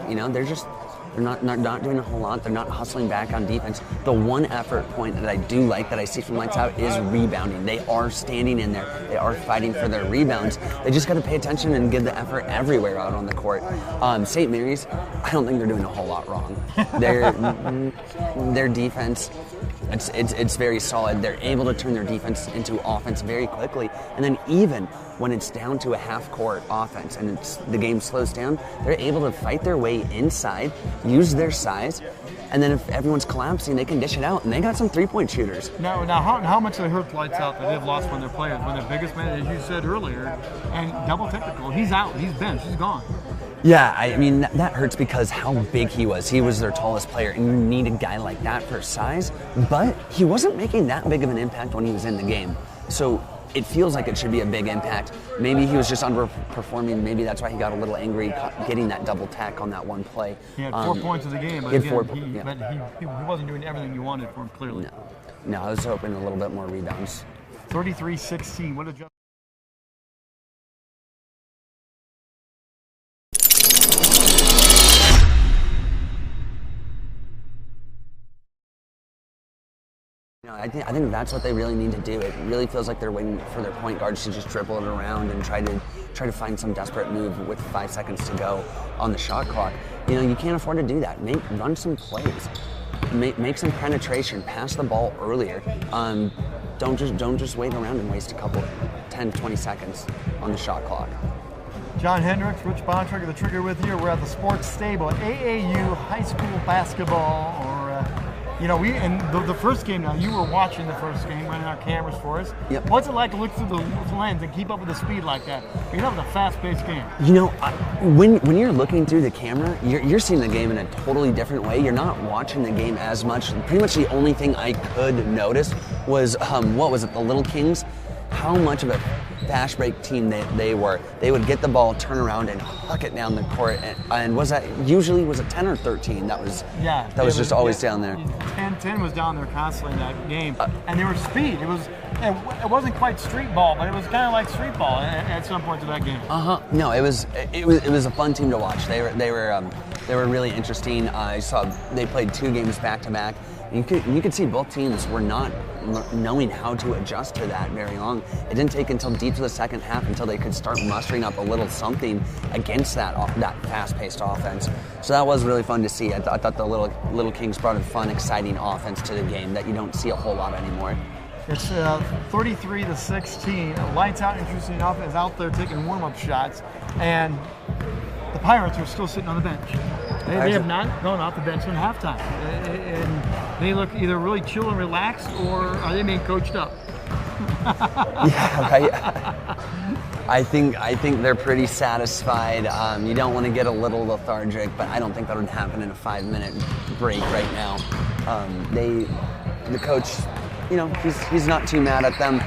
D: They're not doing a whole lot. They're not hustling back on defense. The one effort point that I do like that I see from Lights Out is rebounding. They are standing in there. They are fighting for their rebounds. They just got to pay attention and give the effort everywhere out on the court. St. Mary's, I don't think they're doing a whole lot wrong. Their defense, it's very solid. They're able to turn their defense into offense very quickly. And then even when it's down to a half-court offense and the game slows down, they're able to fight their way inside, use their size, and then if everyone's collapsing, they can dish it out. And they got some three-point shooters.
A: Now how much they hurt Lights Out that they've lost one of their players? One of their biggest men, as you said earlier, and double technical. He's out. He's benched. He's gone.
D: Yeah, I mean, that hurts because how big he was. He was their tallest player, and you need a guy like that for size. But he wasn't making that big of an impact when he was in the game. So it feels like it should be a big impact. Maybe he was just underperforming. Maybe that's why he got a little angry getting that double tack on that one play.
A: He had 4 points in the game, but,
D: he
A: wasn't doing everything you wanted for him, clearly.
D: No, I was hoping a little bit more rebounds.
A: 33-16. What a jump.
D: I think that's what they really need to do. It really feels like they're waiting for their point guards to just dribble it around and try to find some desperate move with 5 seconds to go on the shot clock. You can't afford to do that. Run some plays. Make some penetration. Pass the ball earlier. Don't just wait around and waste a couple 10, 20 seconds on the shot clock.
A: John Hendricks, Rich Bontrager, the Trigger with you. We're at the Sports Stable, AAU high school basketball or You know, the first game now, you were watching the first game, running our cameras for us.
D: Yep.
A: What's it like to look through the lens and keep up with the speed like that? Because that was a fast-paced game.
D: You know, when you're looking through the camera, you're seeing the game in a totally different way. You're not watching the game as much. Pretty much the only thing I could notice was, what was it, the Little Kings? How much of a fast break team they were. They would get the ball, turn around, and huck it down the court. And was it 10 or 13? That was just always down there.
A: 10 was down there constantly in that game, and there was speed. It wasn't quite street ball, but it was kind of like street ball at some points of that game.
D: No, it was a fun team to watch. They were really interesting. I saw they played 2 games back to back. You could see both teams were not knowing how to adjust to that very long. It didn't take until deep to the second half until they could start mustering up a little something against that fast-paced offense. So that was really fun to see. I thought the Little Kings brought a fun, exciting offense to the game that you don't see a whole lot anymore.
A: It's 33-16. Lights out, interesting offense out there taking warm-up shots, and the Pirates are still sitting on the bench. They have not gone off the bench in halftime, and they look either really chill and relaxed, or are they being coached up?
D: Yeah, right. I think they're pretty satisfied. You don't want to get a little lethargic, but I don't think that would happen in a 5-minute break right now. The coach, you know, he's not too mad at them.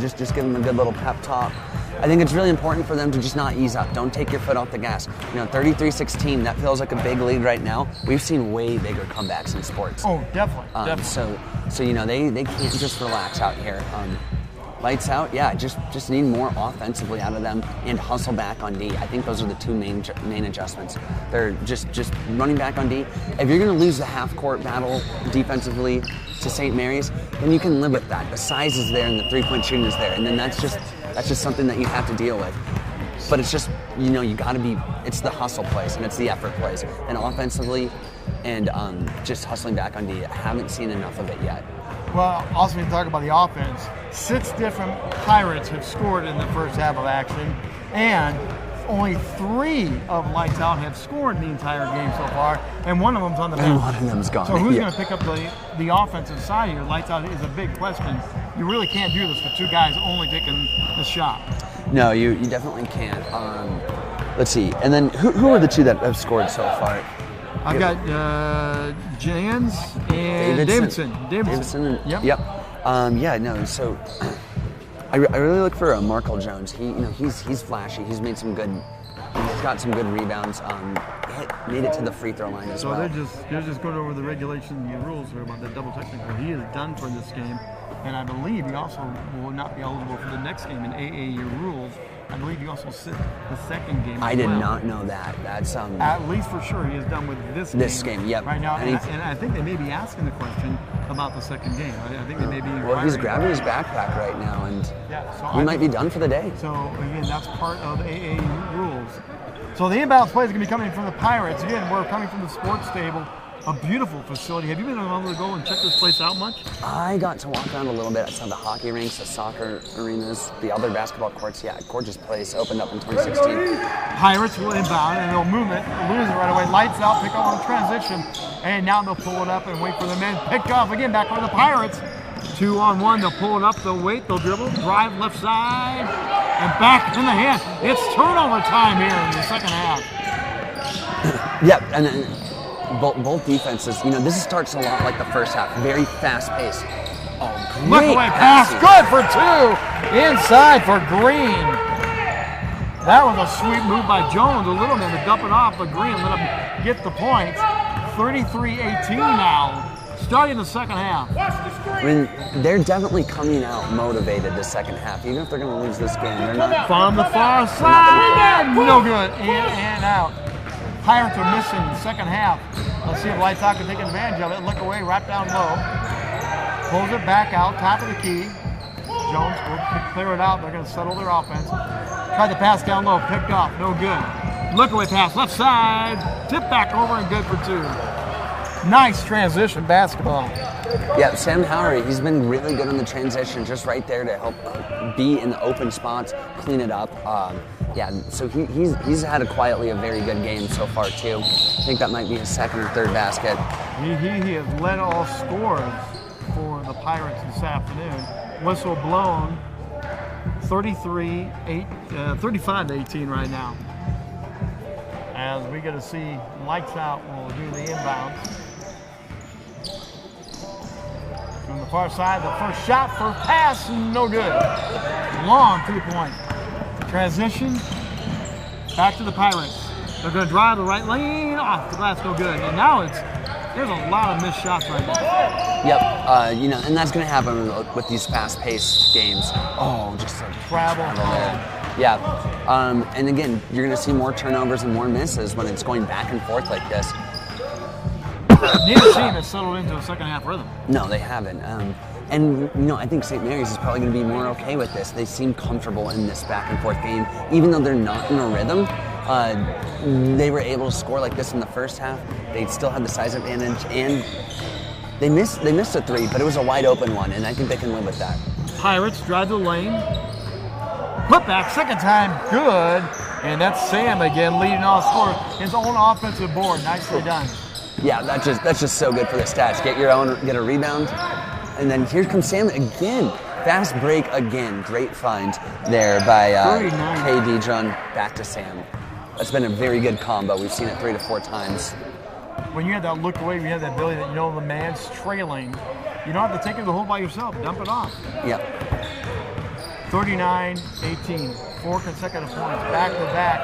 D: Just give them a good little pep talk. I think it's really important for them to just not ease up. Don't take your foot off the gas. You know, 33-16, that feels like a big lead right now. We've seen way bigger comebacks in sports.
A: Oh, definitely.
D: So you know, they can't just relax out here. Lights out, yeah, just need more offensively out of them and hustle back on D. I think those are the 2 main adjustments. They're just running back on D. If you're going to lose the half-court battle defensively to St. Mary's, then you can live with that. The size is there and the 3-point shooting is there, and then that's just something that you have to deal with. But it's just, you know, you got to be, it's the hustle plays and it's the effort plays. And offensively and just hustling back on D, I haven't seen enough of it yet.
A: Well, also when you talk about the offense, 6 different Pirates have scored in the first half of action, and only 3 of Lights Out have scored in the entire game so far, and one of them's on the bench.
D: And one of them's gone.
A: So who's going to pick up the offensive side here? Lights Out is a big question. You really can't do this with 2 guys only taking the shot.
D: No, you definitely can't. Let's see. And then who are the 2 that have scored so far?
A: I've got Jans and Davidson.
D: Davidson.
A: Yep.
D: Yeah, no, so I really look for Markel Jones. He's flashy. He's got some good rebounds. Made it to the free throw line as well.
A: So they're just going over the regulations and the rules here about the double technical. He is done for this game, and I believe he also will not be eligible for the next game in AAU rules. I believe he also sit the second game.
D: I did not know that. That's
A: at least for sure he is done with this game.
D: This game, yep.
A: Right now, and I think they may be asking the question about the second game. I think they may be.
D: Well, he's grabbing his backpack right now, and
A: so
D: he might be done for the day.
A: So again, that's part of AAU rules. So the inbound play is going to be coming from the Pirates. Again, we're coming from the sports table. A beautiful facility. Have you been able to go and check this place out much?
D: I got to walk around a little bit. I saw the hockey rinks, the soccer arenas, the other basketball courts. Yeah, gorgeous place. Opened up in 2016.
A: Pirates will inbound and they'll move it, lose it right away. Lights out, pick up on transition, and now they'll pull it up and wait for the men. Pick up again, back over the Pirates. 2-on-1, they'll pull it up, they'll wait, they'll dribble, drive left side, and back in the hand. It's turnover time here in the second half.
D: Yep, and then both defenses, this starts a lot like the first half. Very fast-paced. Oh, great
A: look away pass. Good for 2. Inside for Green. That was a sweet move by Jones, a little man to dump it off, but Green let him get the points. 33-18 now, starting the second half.
D: I mean, they're definitely coming out motivated the second half. Even if they're going to lose this game, they're not.
A: From the far side, no good. In and out. Pirates are missing the second half. Let's see if Lights Out can take advantage of it. Look away, right down low. Pulls it back out, top of the key. Jones will clear it out. They're going to settle their offense. Tried to pass down low, picked off, no good. Look away pass, left side. Tip back over and good for 2. Nice transition basketball.
D: Yeah, Sam Howery, he's been really good on the transition, just right there to help be in the open spots, clean it up. Yeah, so he's had quietly a very good game so far too. I think that might be his second or third basket.
A: He has led all scorers for the Pirates this afternoon. Whistle blown, 35-18 right now. As we get to see Lights Out will do the inbounds. From the far side, the first shot for pass, no good. Long 3-point. Transition, back to the Pirates. They're going to drive the right lane, off the glass, no good. And now there's a lot of missed shots right now.
D: Yep, and that's going to happen with these fast-paced games. Oh, just a
A: Travel.
D: there. Yeah, and again, you're going to see more turnovers and more misses when it's going back and forth like this.
A: Neither team has settled into a second half rhythm.
D: No, they haven't. And I think St. Mary's is probably going to be more okay with this. They seem comfortable in this back and forth game, even though they're not in a rhythm. They were able to score like this in the first half. They still had the size advantage, and they missed a three, but it was a wide open one, and I think they can live with that.
A: Pirates drive the lane. Put back, second time, good. And that's Sam again leading all scorers. His own offensive board, nicely done.
D: Yeah, that's just so good for the stats. Get a rebound, and then here comes Sam again. Fast break again. Great find there by KD Drun back to Sam. That's been a very good combo. We've seen it 3 to 4 times.
A: When you have that look away, you have that ability that the man's trailing. You don't have to take it to the hole by yourself. Dump it off.
D: Yep.
A: 39-18. 4 consecutive points. Back to back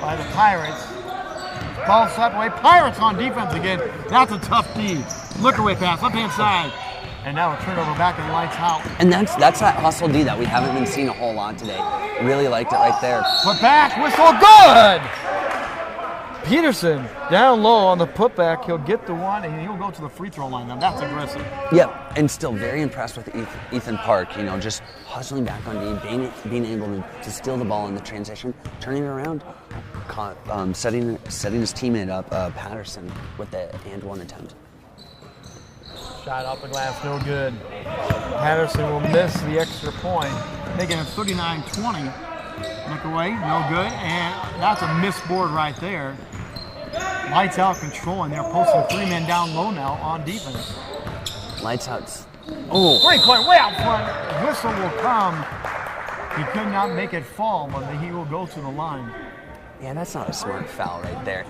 A: by the Pirates. Ball slapped away. Pirates on defense again. That's a tough D. Look away pass. Left-hand side. And now a turnover back and Lights Out.
D: And that's that hustle D that we haven't been seeing a whole lot today. Really liked it right there.
A: Put back, whistle, good! Peterson down low on the putback. He'll get the one and he'll go to the free throw line. Now that's aggressive.
D: Yep, and still very impressed with Ethan Park. Just hustling back on D, being able to steal the ball in the transition, turning it around, setting his teammate up, Patterson, with the and one attempt.
A: Shot off the glass, no good. Patterson will miss the extra point, making it 39-20. Look away, no good, and that's a missed board right there. Lights Out controlling. They're posting 3 men down low now on defense.
D: Lights Out. Oh.
A: 3-point way out front. Whistle will come. He could not make it fall, but he will go to the line.
D: Yeah, that's not a smart foul right there.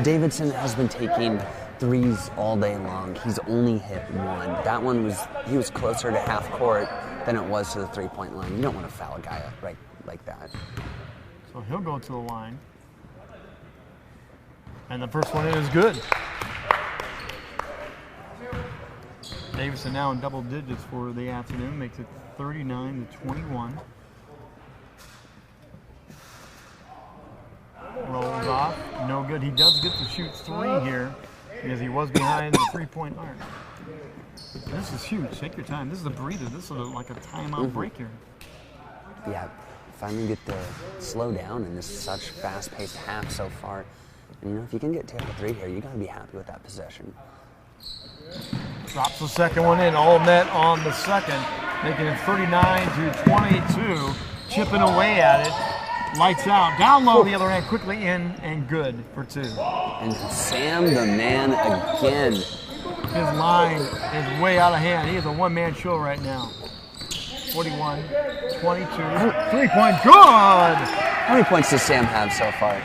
D: Davidson has been taking threes all day long. He's only hit one. That one he was closer to half court than it was to the 3-point line. You don't want to foul a guy up right like that.
A: So he'll go to the line. And the first one in is good. Davidson now in double digits for the afternoon, makes it 39-21. Rolls off, no good. He does get to shoot 3 here because he was behind the 3-point arc. This is huge. Take your time. This is a breather. This is like a timeout break here.
D: Yeah, finally get to slow down in this such fast-paced half so far. And if you can get to a 3 here, you got to be happy with that possession.
A: Drops the second one in, all net on the second, making it 39-22. Chipping away at it. Lights Out. Down low the other end, quickly in and good for 2.
D: And Sam the man again.
A: His line is way out of hand. He is a one-man show right now. 41-22. 3-point good!
D: How many points does Sam have so far?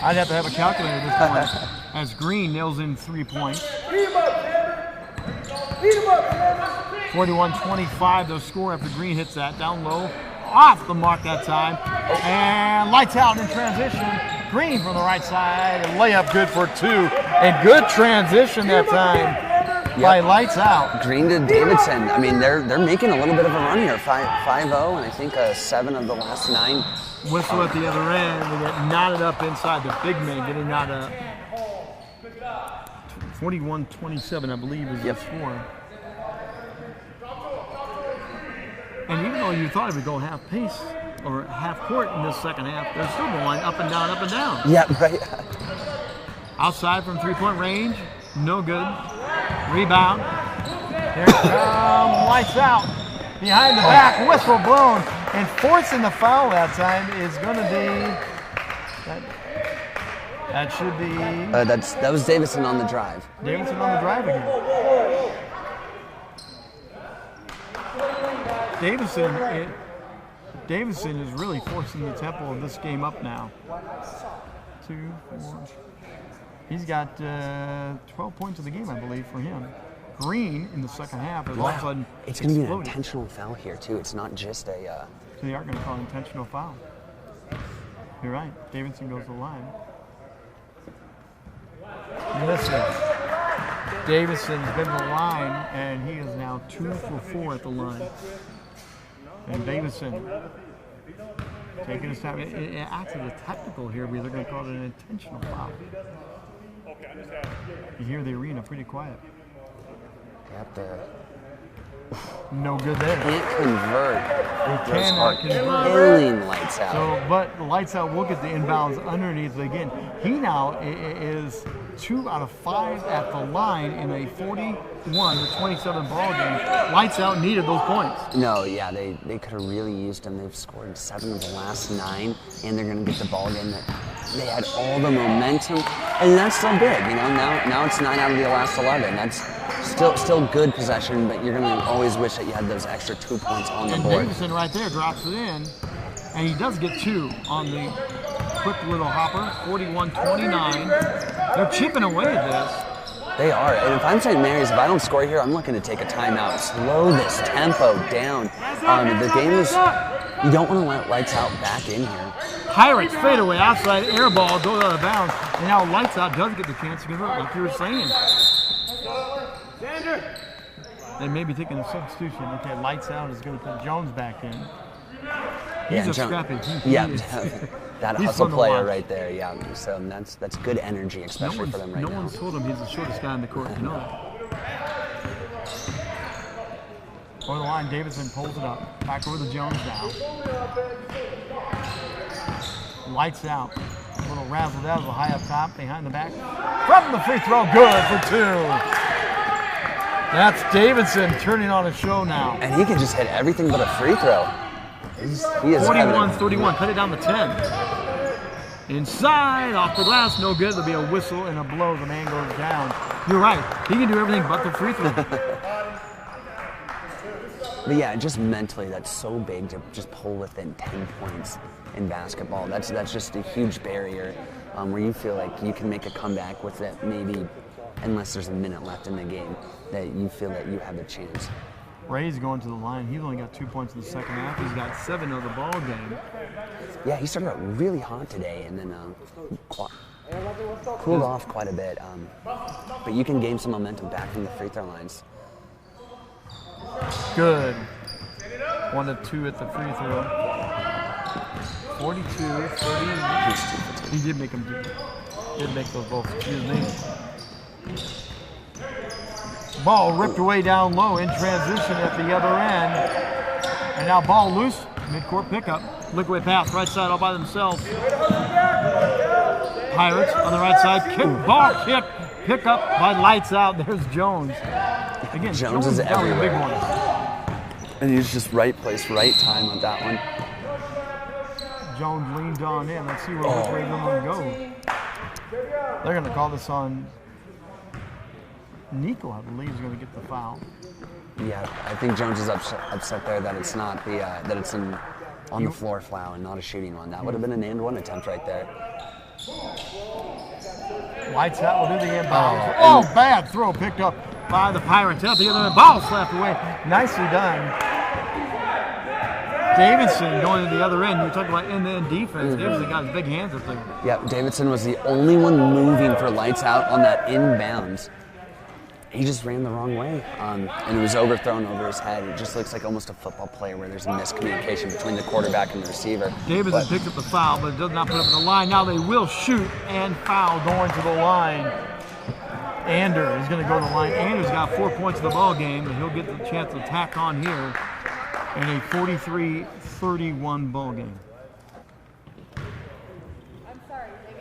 A: I'd have to have a calculator at this point. As Green nails in 3 points. 41-25 the score after Green hits that. Down low. Off the mark that time. And Lights Out in transition. Green from the right side. And layup good for 2. And good transition that time by Lights Out.
D: Green to Davidson. I mean, they're making a little bit of a run here. 5-0, and I think 7 of the last 9.
A: Whistle at the other end. They get knotted up inside. The big men getting knotted up. 41-27, I believe, is the score. And even though you thought it would go half pace or half court in this second half, they're still going up and down, up and down.
D: Yeah, right.
A: Outside from 3-point range, no good. Rebound. Here comes Lights Out. behind the back, whistle blown, and forcing the foul that time is going to be, that should be
D: That was Davison on the drive.
A: Davidson on the drive again. Davison is really forcing the tempo of this game up now. 2, 4. He's got 12 points of the game, I believe, for him. Green in the second half is all of a sudden
D: It's going to be an
A: exploding.
D: intentional foul here, too. It's not just a...
A: So they are going to call an intentional foul. You're right. Davidson goes to the line. Misses. Davidson's been to the line, and he is now 2 for 4 at the line. And Davison taking his time. It acts as a technical here, but they're going to call it an intentional foul. You hear the arena pretty quiet.
D: Got the...
A: No good there.
D: Can't convert.
A: They cannot convert.
D: Killing lights out.
A: So, but the lights out will get the inbounds underneath. Again, he now is 2 out of 5 at the line in a 41-27 ball game. Lights out needed those points.
D: No, yeah, they could have really used them. They've scored 7 of the last 9, and they're going to get the ball game. They had all the momentum, and that's still big. You know, now it's 9 out of the last 11. That's still good possession, but you're going to always wish that you had those extra 2 points on the
A: And
D: board.
A: Davison right there drops it in, and he does get 2 on the quick little hopper. 41-29. They're chipping away at this.
D: They are, and if I'm St. Mary's, if I don't score here, I'm looking to take a timeout. Slow this tempo down. The game is, you don't want to let lights out back in here.
A: Pirates fade away outside, air ball goes out of bounds, and now lights out does get the chance to convert, like you were saying. They may be taking a substitution. Okay, lights out is going to put Jones back in. He's a scrappy. He is.
D: That
A: He's
D: hustle
A: fun to
D: player
A: watch.
D: right there. Yeah, so that's good energy, especially for them right
A: no
D: now.
A: one's told him he's the shortest guy in the court. You know that. Over the line, Davidson pulls it up. Back over to Jones now. Lights out. A little razzle-dazzle high up top, behind the back. From the free throw, good for 2. That's Davidson turning on a show now.
D: And he can just hit everything but a free throw. He is
A: 41-31, cut it down to 10. Inside, off the glass, no good. There'll be a whistle and a blow. The man goes down. You're right. He can do everything but the free throw.
D: But yeah, just mentally, that's so big to just pull within 10 points in basketball. That's just a huge barrier where you feel like you can make a comeback with it, maybe unless there's a minute left in the game, that you feel that you have a chance.
A: Ray's going to the line. He's only got 2 points in the second half. He's got 7 of the ball game.
D: Yeah, he started out really hot today and then cooled off quite a bit. But you can gain some momentum back from the free throw lines.
A: Good. 1 of 2 at the free throw. 42-30. He did make them do. Did make those both. Excuse me. Ball ripped away down low in transition at the other end. And now ball loose. Midcourt pickup. Liquid pass right side all by themselves. Pirates on the right side. Kick, ball kick. Pick up by lights out. There's Jones. Again,
D: Jones is
A: down with a big
D: everywhere.
A: one.
D: And he's just right place, right time with that one.
A: Jones leaned on in. Let's see where which way they're going to go. They're going to call this on Nico, I believe, is going to get the foul.
D: Yeah, I think Jones is upset there that it's not the that it's on the floor foul and not a shooting one. That would have been an and one attempt right there.
A: Lights out will do the inbound. Oh, bad throw picked up by the Pirates. Out the other end, ball slapped away. Nicely done. Davidson going to the other end. You're talking about end-to-end defense. Davidson got his big hands up there.
D: Yeah, Davidson was the only one moving for lights out on that inbounds. He just ran the wrong way, and it was overthrown over his head. It just looks like almost a football player where there's a miscommunication between the quarterback and the receiver.
A: Davidson picked up the foul, but does not put up in the line. Now they will shoot and foul going to the line. Ander is going to go to the line. Ander's got 4 points in the ball game, and he'll get the chance to tack on here in a 43-31 ball game.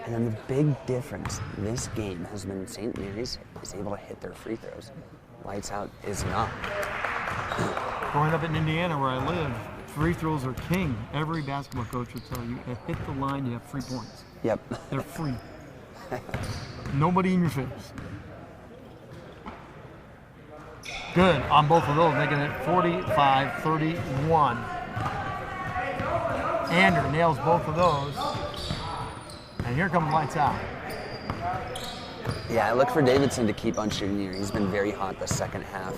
D: And then the big difference this game has been St. Mary's is able to hit their free throws. Lights out is not.
A: Growing up in Indiana where I live, free throws are king. Every basketball coach will tell you, if hit the line, you have 3 points.
D: Yep.
A: They're free. Nobody in your face. Good on both of those, making it 45-31. Ander nails both of those. And here comes lights out.
D: Yeah, I look for Davidson to keep on shooting here. He's been very hot the second half.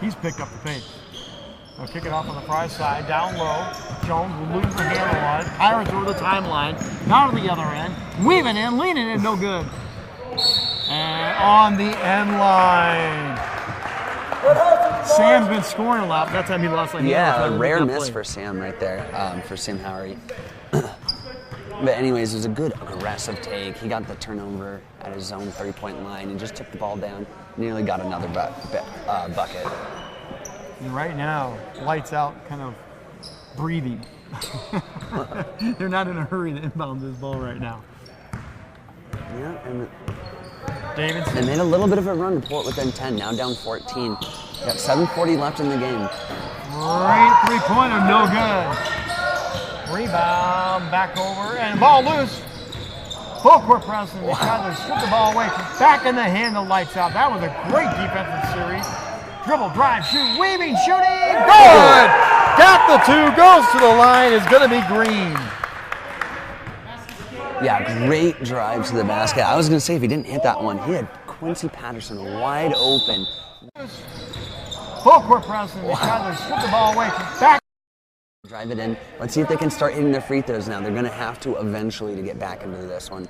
A: He's picked up the pace. They'll kick it off on the far side, down low. Jones will lose the handle on it. Pirates over the timeline, now to the other end. Weaving in, leaning in, no good. And on the end line. Sam's been scoring a lot, but that time he lost like
D: Yeah, a rare miss for Sam right there, for Sam Howery. But anyways, it was a good aggressive take. He got the turnover at his own 3-point line and just took the ball down. Nearly got another bucket.
A: And right now, lights out, kind of breathing. They're not in a hurry to inbound this ball right now.
D: Yeah, and
A: Davidson.
D: they made a little bit of a run to pull it within 10, now down 14. Got 7:40 left in the game.
A: Great three-pointer, no good. Rebound, back over, and ball loose. Full court press, and they tried to slip the ball away. Back in the hand of lights out. That was a great defensive series. Dribble, drive, shoot, weaving, shooting. Good! Got the two, goes to the line, is going to be green.
D: Yeah, great drive to the basket. I was going to say if he didn't hit that one, he had Quincy Patterson wide open.
A: Full court press, and they tried to slip the ball away. Back.
D: Drive it in. Let's see if they can start hitting their free throws now. They're going to have to eventually to get back into this one.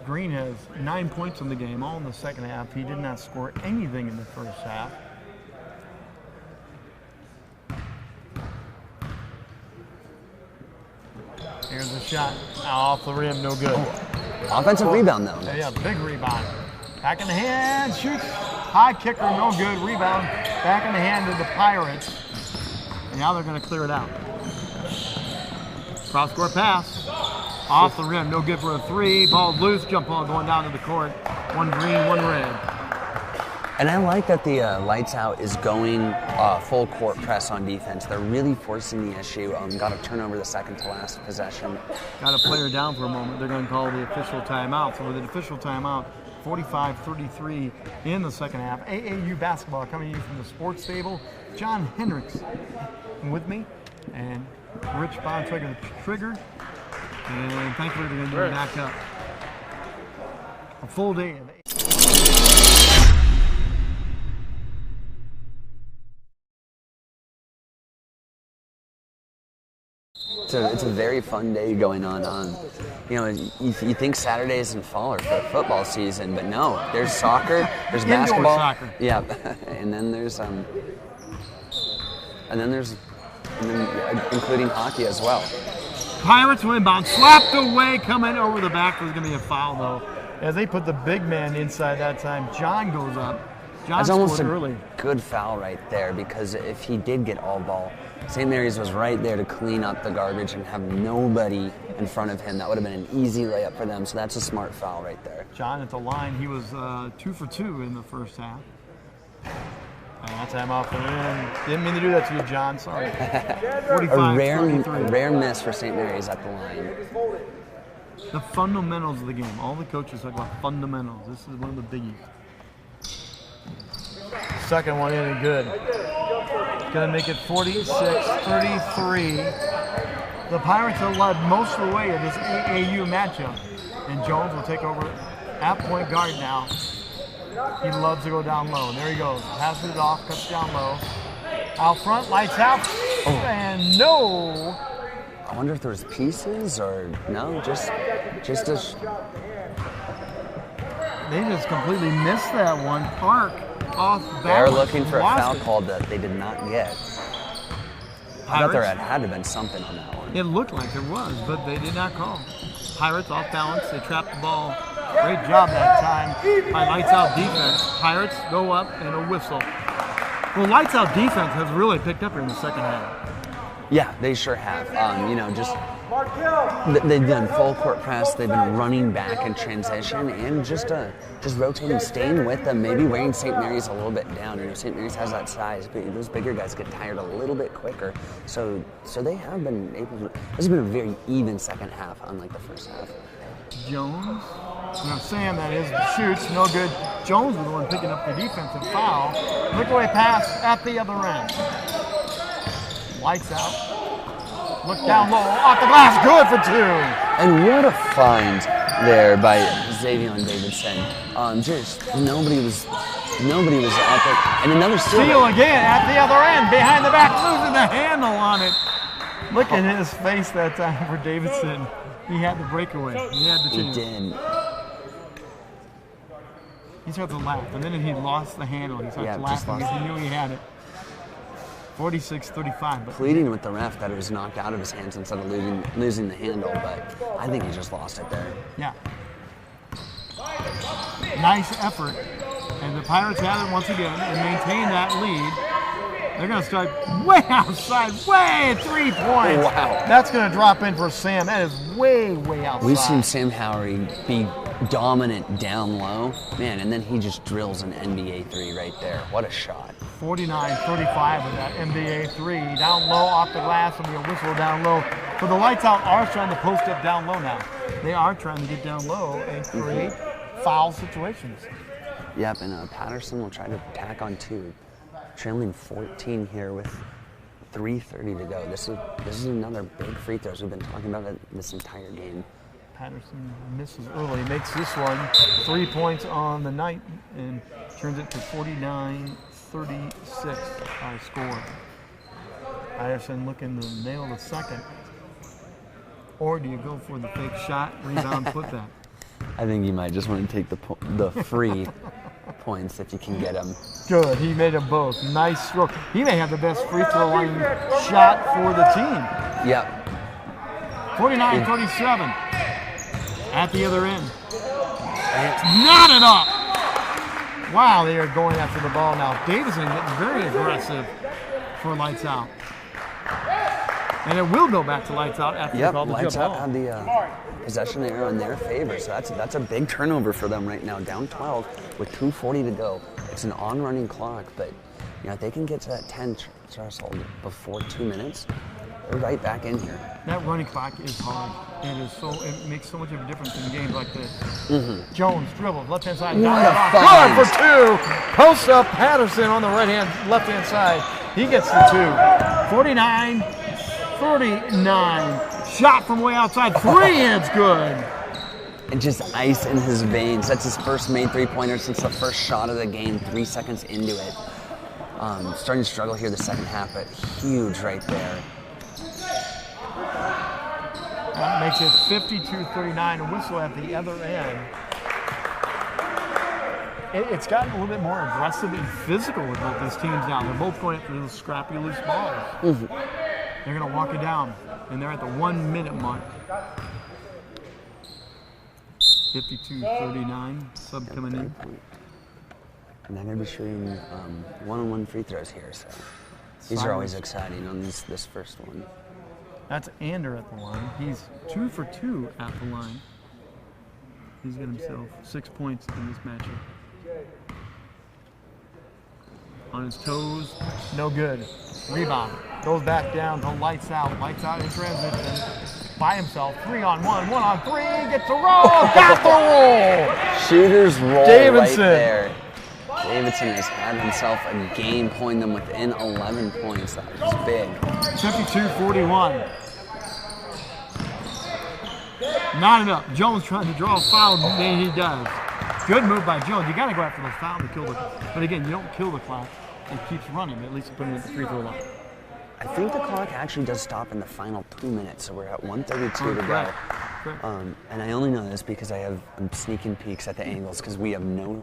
A: Green has 9 points in the game, all in the second half. He did not score anything in the first half. Here's a shot off the rim, no good.
D: Offensive rebound, though.
A: Yeah, big rebound. Back in the hand, shoots. High kicker, no good. Rebound. Back in the hand of the Pirates. And now they're going to clear it out. Cross-court pass. Off the rim, no good for a three. Ball loose, jump ball going down to the court. One green, one red.
D: And I like that the lights out is going full court press on defense. They're really forcing the issue. Got a turnover the second to last possession.
A: Got a player down for a moment. They're going to call the official timeout. So with an official timeout, 45-33 in the second half. AAU basketball coming in from the sports table. John Hendricks with me, and Rich Bontrager the trigger. And thankfully they're going to do it back up. A full day of
D: It's a very fun day going on. You know, you think Saturday isn't fall or for football season, but no. There's soccer, there's
A: Indoor
D: basketball.
A: soccer.
D: Yeah, and then including hockey as well.
A: Pirates will inbound, slapped away, coming over the back. There's going to be a foul though, as they put the big man inside that time. John goes up. John
D: That's almost
A: scored
D: a
A: early.
D: good foul right there, because if he did get all ball, St. Mary's was right there to clean up the garbage and have nobody in front of him. That would have been an easy layup for them, so that's a smart foul right there.
A: John at the line, he was 2 for 2 in the first half. And that time off the rim. Didn't mean to do that to you, John. Sorry. 45-33.
D: A rare miss for St. Mary's at the line.
A: The fundamentals of the game. All the coaches talk about fundamentals. This is one of the biggies. Second one in and good. Going to make it 46-33. The Pirates have led most of the way in this AAU matchup. And Jones will take over at point guard now. He loves to go down low. And there he goes. Passes it off, cuts down low. Out front, lights out. And no.
D: I wonder if there's pieces or no, just
A: They just completely missed that one. Park off balance.
D: they're looking for a
A: Lost
D: foul
A: it.
D: call that they did not get. I thought there had to have been something on that one.
A: It looked like there was, but they did not call. Pirates off balance. They trapped the ball. Great job that time by lights out defense. Pirates go up and a whistle. Well, lights out defense has really picked up here in the second half.
D: Yeah, they sure have. You know, just They've done full court press. They've been running back in transition and just rotating, staying with them. Maybe wearing St. Mary's a little bit down. You know, St. Mary's has that size, but those bigger guys get tired a little bit quicker. So they have been able to. This has been a very even second half, unlike the first half.
A: Jones. Now Sam, that is, shoots, no good. Jones was the one picking up the defensive foul. Look away pass at the other end. Lights out. Look down low, off the glass, good for 2.
D: And what a find there by Xavier Davidson. Just nobody was out there. And another
A: steal again at the other end, behind the back, losing the handle on it. Look at his face that time for Davidson. He had the breakaway. He had the chance.
D: He did.
A: He started to laugh, and then he lost the handle. He started laughing because he knew he had it. 46-35.
D: Pleading with the ref that it was knocked out of his hands instead of losing the handle, but I think he just lost it there.
A: Yeah. Nice effort. And the Pirates have it once again and maintain that lead. They're going to start way outside, way 3 points.
D: Wow.
A: That's going to drop in for Sam. That is way, way outside.
D: We've seen Sam Howery be dominant down low, man, and then he just drills an NBA 3 right there. What a shot.
A: 49-35 with that NBA 3. Down low, off the glass, will be a whistle down low. But the Lights Out are trying to post up down low now. They are trying to get down low and create foul situations.
D: Yep, and Patterson will try to tack on 2. Trailing 14 here with 3:30 to go. This is another big free throws. We've been talking about it this entire game.
A: Patterson misses early, makes this one 3 points on the night and turns it to 49-36 our score. Patterson looking to nail the second. Or do you go for the fake shot, rebound, put that?
D: I think you might just want to take the free points if you can get them.
A: Good, he made them both. Nice stroke. He may have the best free throw line shot for the team.
D: Yep.
A: 49-37 at the other end. Not enough. Wow, they are going after the ball now. Davidson getting very aggressive for Lights Out. And it will go back to Lights Out after they call the
D: Lights
A: jump
D: Out
A: ball.
D: had the possession error in their favor, so that's a big turnover for them right now. Down 12 with 2:40 to go. It's an on-running clock, but if they can get to that 10 threshold before 2 minutes, they're right back in here.
A: That running clock is hard. It makes so much of a difference in games like this. Mm-hmm. Jones dribbles left hand side. Good for 2. Post up Patterson on the left hand side. He gets the 2. 49-39. Shot from way outside. 3, it's good.
D: And just ice in his veins. That's his first made 3-pointer since the first shot of the game, 3 seconds into it. Starting to struggle here the second half, but huge right there.
A: That makes it 52-39. A whistle at the other end. It's gotten a little bit more aggressive and physical with both these teams now. They're both going after those scrappy loose balls. Mm-hmm. They're going to walk it down, and they're at the 1 minute mark. 52-39, sub coming in.
D: And they're going to be shooting one-on-one free throws here, so these are always exciting on this first one.
A: That's Ander at the line. He's 2 for 2 at the line. He's got himself 6 points in this matchup. On his toes, no good. Rebound. Goes back down to Lights Out. Lights Out in transition. By himself. 3-on-1. 1-on-3. Gets the roll. Got the roll.
D: Shooters roll
A: Davidson.
D: Right there. Davidson has had himself a game, pulling them within 11 points. That was big.
A: 52-41. Not enough. Jones trying to draw a foul, and he does. Good move by Jones. You got to go after those fouls to kill the clock. But again, you don't kill the clock. It keeps running. At least you put it at the free throw line.
D: I think the clock actually does stop in the final 2 minutes, so we're at 1:32 to go. And I only know this because I'm sneaking peeks at the angles because we have no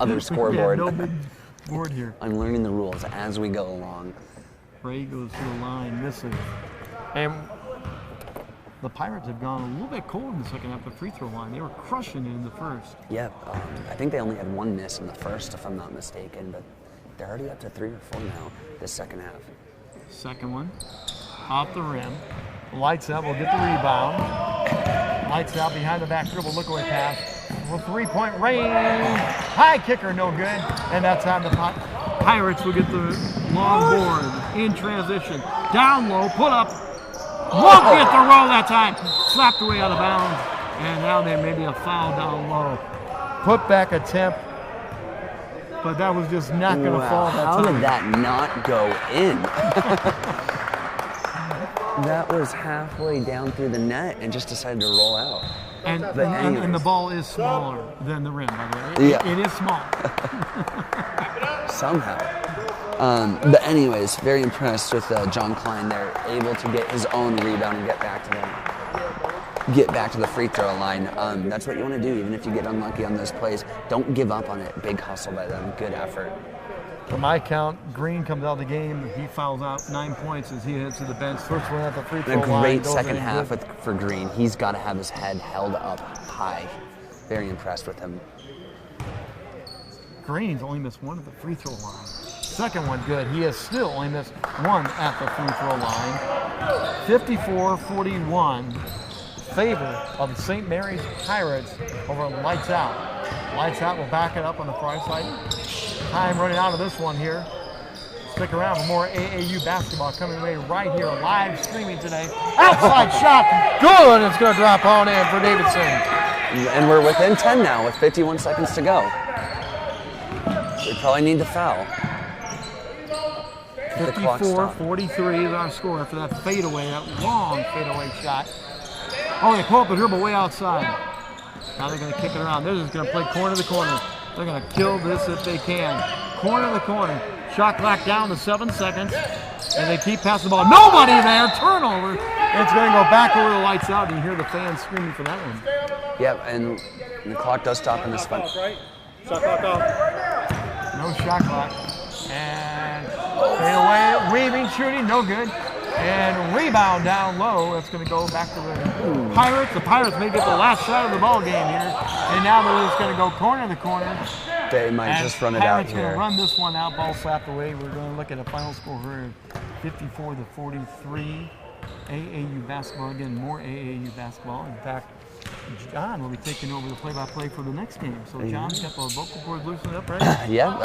D: other scoreboard.
A: Yeah, no big board here.
D: I'm learning the rules as we go along.
A: Ray goes to the line, missing. And the Pirates have gone a little bit cold in the second half of the free throw line. They were crushing it in the first.
D: Yep. I think they only had 1 miss in the first, if I'm not mistaken, but they're already up to 3 or 4 now this second half.
A: Second one, off the rim. Lights Out will get the rebound. Lights Out behind the back dribble, look away pass. Well, 3-point range. High kicker, no good. And that time the Pirates will get the long board in transition. Down low, put up. Won't get the roll that time. Slapped away out of bounds. And now there may be a foul down low. Put back attempt. But that was just not going to fall that
D: How
A: time.
D: did that not go in? That was halfway down through the net and just decided to roll out.
A: And
D: But
A: the
D: anyways.
A: ball is smaller than the rim, by the way.
D: Yeah.
A: It is small.
D: Somehow. But anyways, very impressed with John Klein there, able to get his own rebound and get back to the free throw line. That's what you want to do, even if you get unlucky on those plays. Don't give up on it. Big hustle by them. Good effort.
A: For my count, Green comes out of the game. He fouls out 9 points as he heads to the bench. First one at the free throw
D: And a
A: line.
D: great
A: Goes
D: second
A: in
D: half
A: good.
D: for Green. He's got to have his head held up high. Very impressed with him.
A: Green's only missed one at the free throw line. Second one good. He has still only missed one at the free throw line. 54-41. Favor of the St. Mary's Pirates over Lights Out. Lights Out will back it up on the far side. Time running out of this one here. Stick around for more AAU basketball coming away right here, live streaming today. Outside shot, good. It's going to drop on in for Davidson.
D: And we're within 10 now with 51 seconds to go. We probably need to foul. The clock stopped.
A: 54-43 is our score after that fadeaway, that long fadeaway shot. Oh, they pull up the dribble way outside. Now they're going to kick it around. They're just going to play corner to corner. They're going to kill this if they can. Corner to corner. Shot clock down to 7 seconds. And they keep passing the ball. Nobody there. Turnover. And it's going to go back over the Lights Out. And you hear the fans screaming for that one.
D: Yep, and the clock does stop in this one.
A: Shot clock off. No shot clock. And fade away. Weaving, shooting. No good. And rebound down low. That's going to go back to the Pirates. The Pirates may get the last shot of the ball game here. And now they're just going to go corner to corner.
D: They might just run it out
A: Pirates going
D: here.
A: to run this one out. Ball slapped away. We're going to look at a final score here. 54-43. AAU basketball. Again, more AAU basketball. In fact, John will be taking over the play-by-play for the next game. So John's got the vocal cords loosened up, right?
D: Yeah,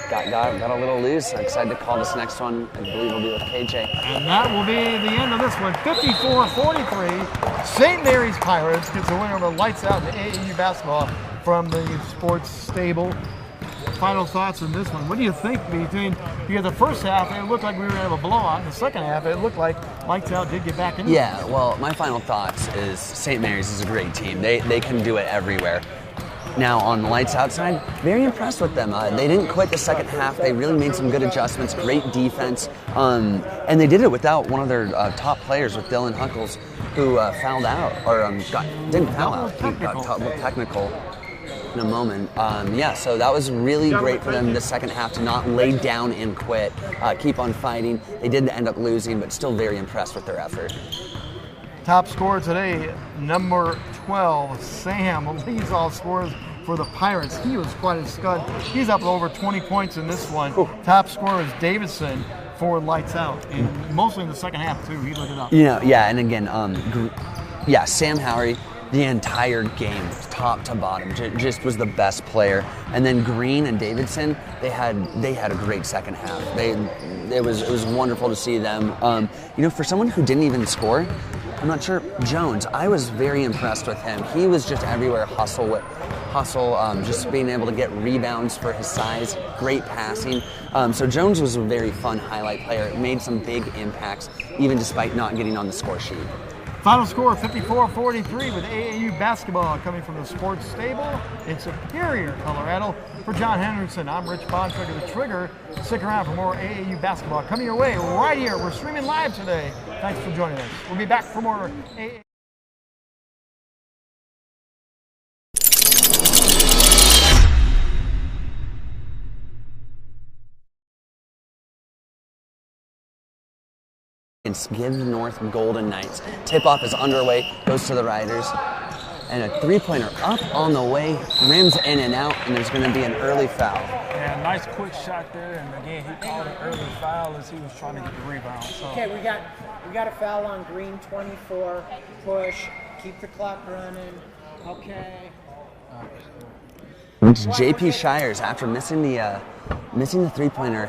D: got a little loose. I'm excited to call this next one. I believe it'll be with KJ.
A: And that will be the end of this one. 54-43. St. Mary's Pirates gets a winner over Lights Out in AAU basketball from the Sports Stable. Final thoughts on this one. What do you think between the first half, it looked like we were going to have a blowout. In the second half, it looked like Lights Out did get back into it.
D: Yeah, well, my final thoughts is St. Mary's is a great team. They can do it everywhere. Now, on the Lights Outside, very impressed with them. They didn't quit the second half. They really made some good adjustments, great defense. And they did it without one of their top players, with Dylan Huckles, who fouled out, or didn't foul out. He got technical in a moment. Yeah, so that was really great for them the second half to not lay down and quit, keep on fighting. They did end up losing, but still very impressed with their effort.
A: Top scorer today, number 12, Sam, leads all scores for the Pirates. He was quite a scud. He's up over 20 points in this one. Top scorer is Davidson for Lights Out, and mostly in the second half too. He lit it up.
D: You know, yeah, and again, Sam Howery, the entire game, top to bottom, just was the best player. And then Green and Davidson, they had a great second half. It was wonderful to see them. For someone who didn't even score, I'm not sure. Jones, I was very impressed with him. He was just everywhere, hustle, just being able to get rebounds for his size, great passing. So Jones was a very fun highlight player. Made some big impacts, even despite not getting on the score sheet.
A: Final score 54-43 with AAU basketball coming from the Sports Stable in Superior, Colorado. For John Henderson, I'm Rich Bontrager, the Trigger. Stick around for more AAU basketball coming your way right here. We're streaming live today. Thanks for joining us. We'll be back for more AAU.
D: It's Gibbs North Golden Knights. Tip-off is underway, goes to the Riders. and a three-pointer up on the way, rims in and out, and there's going to be an early foul.
B: Yeah, nice quick shot there, and again, he called an early foul as he was trying to get the rebound. So.
F: Okay, we got a foul on green 24. Push. Keep the clock running. Okay.
D: JP Shires, after missing the three-pointer,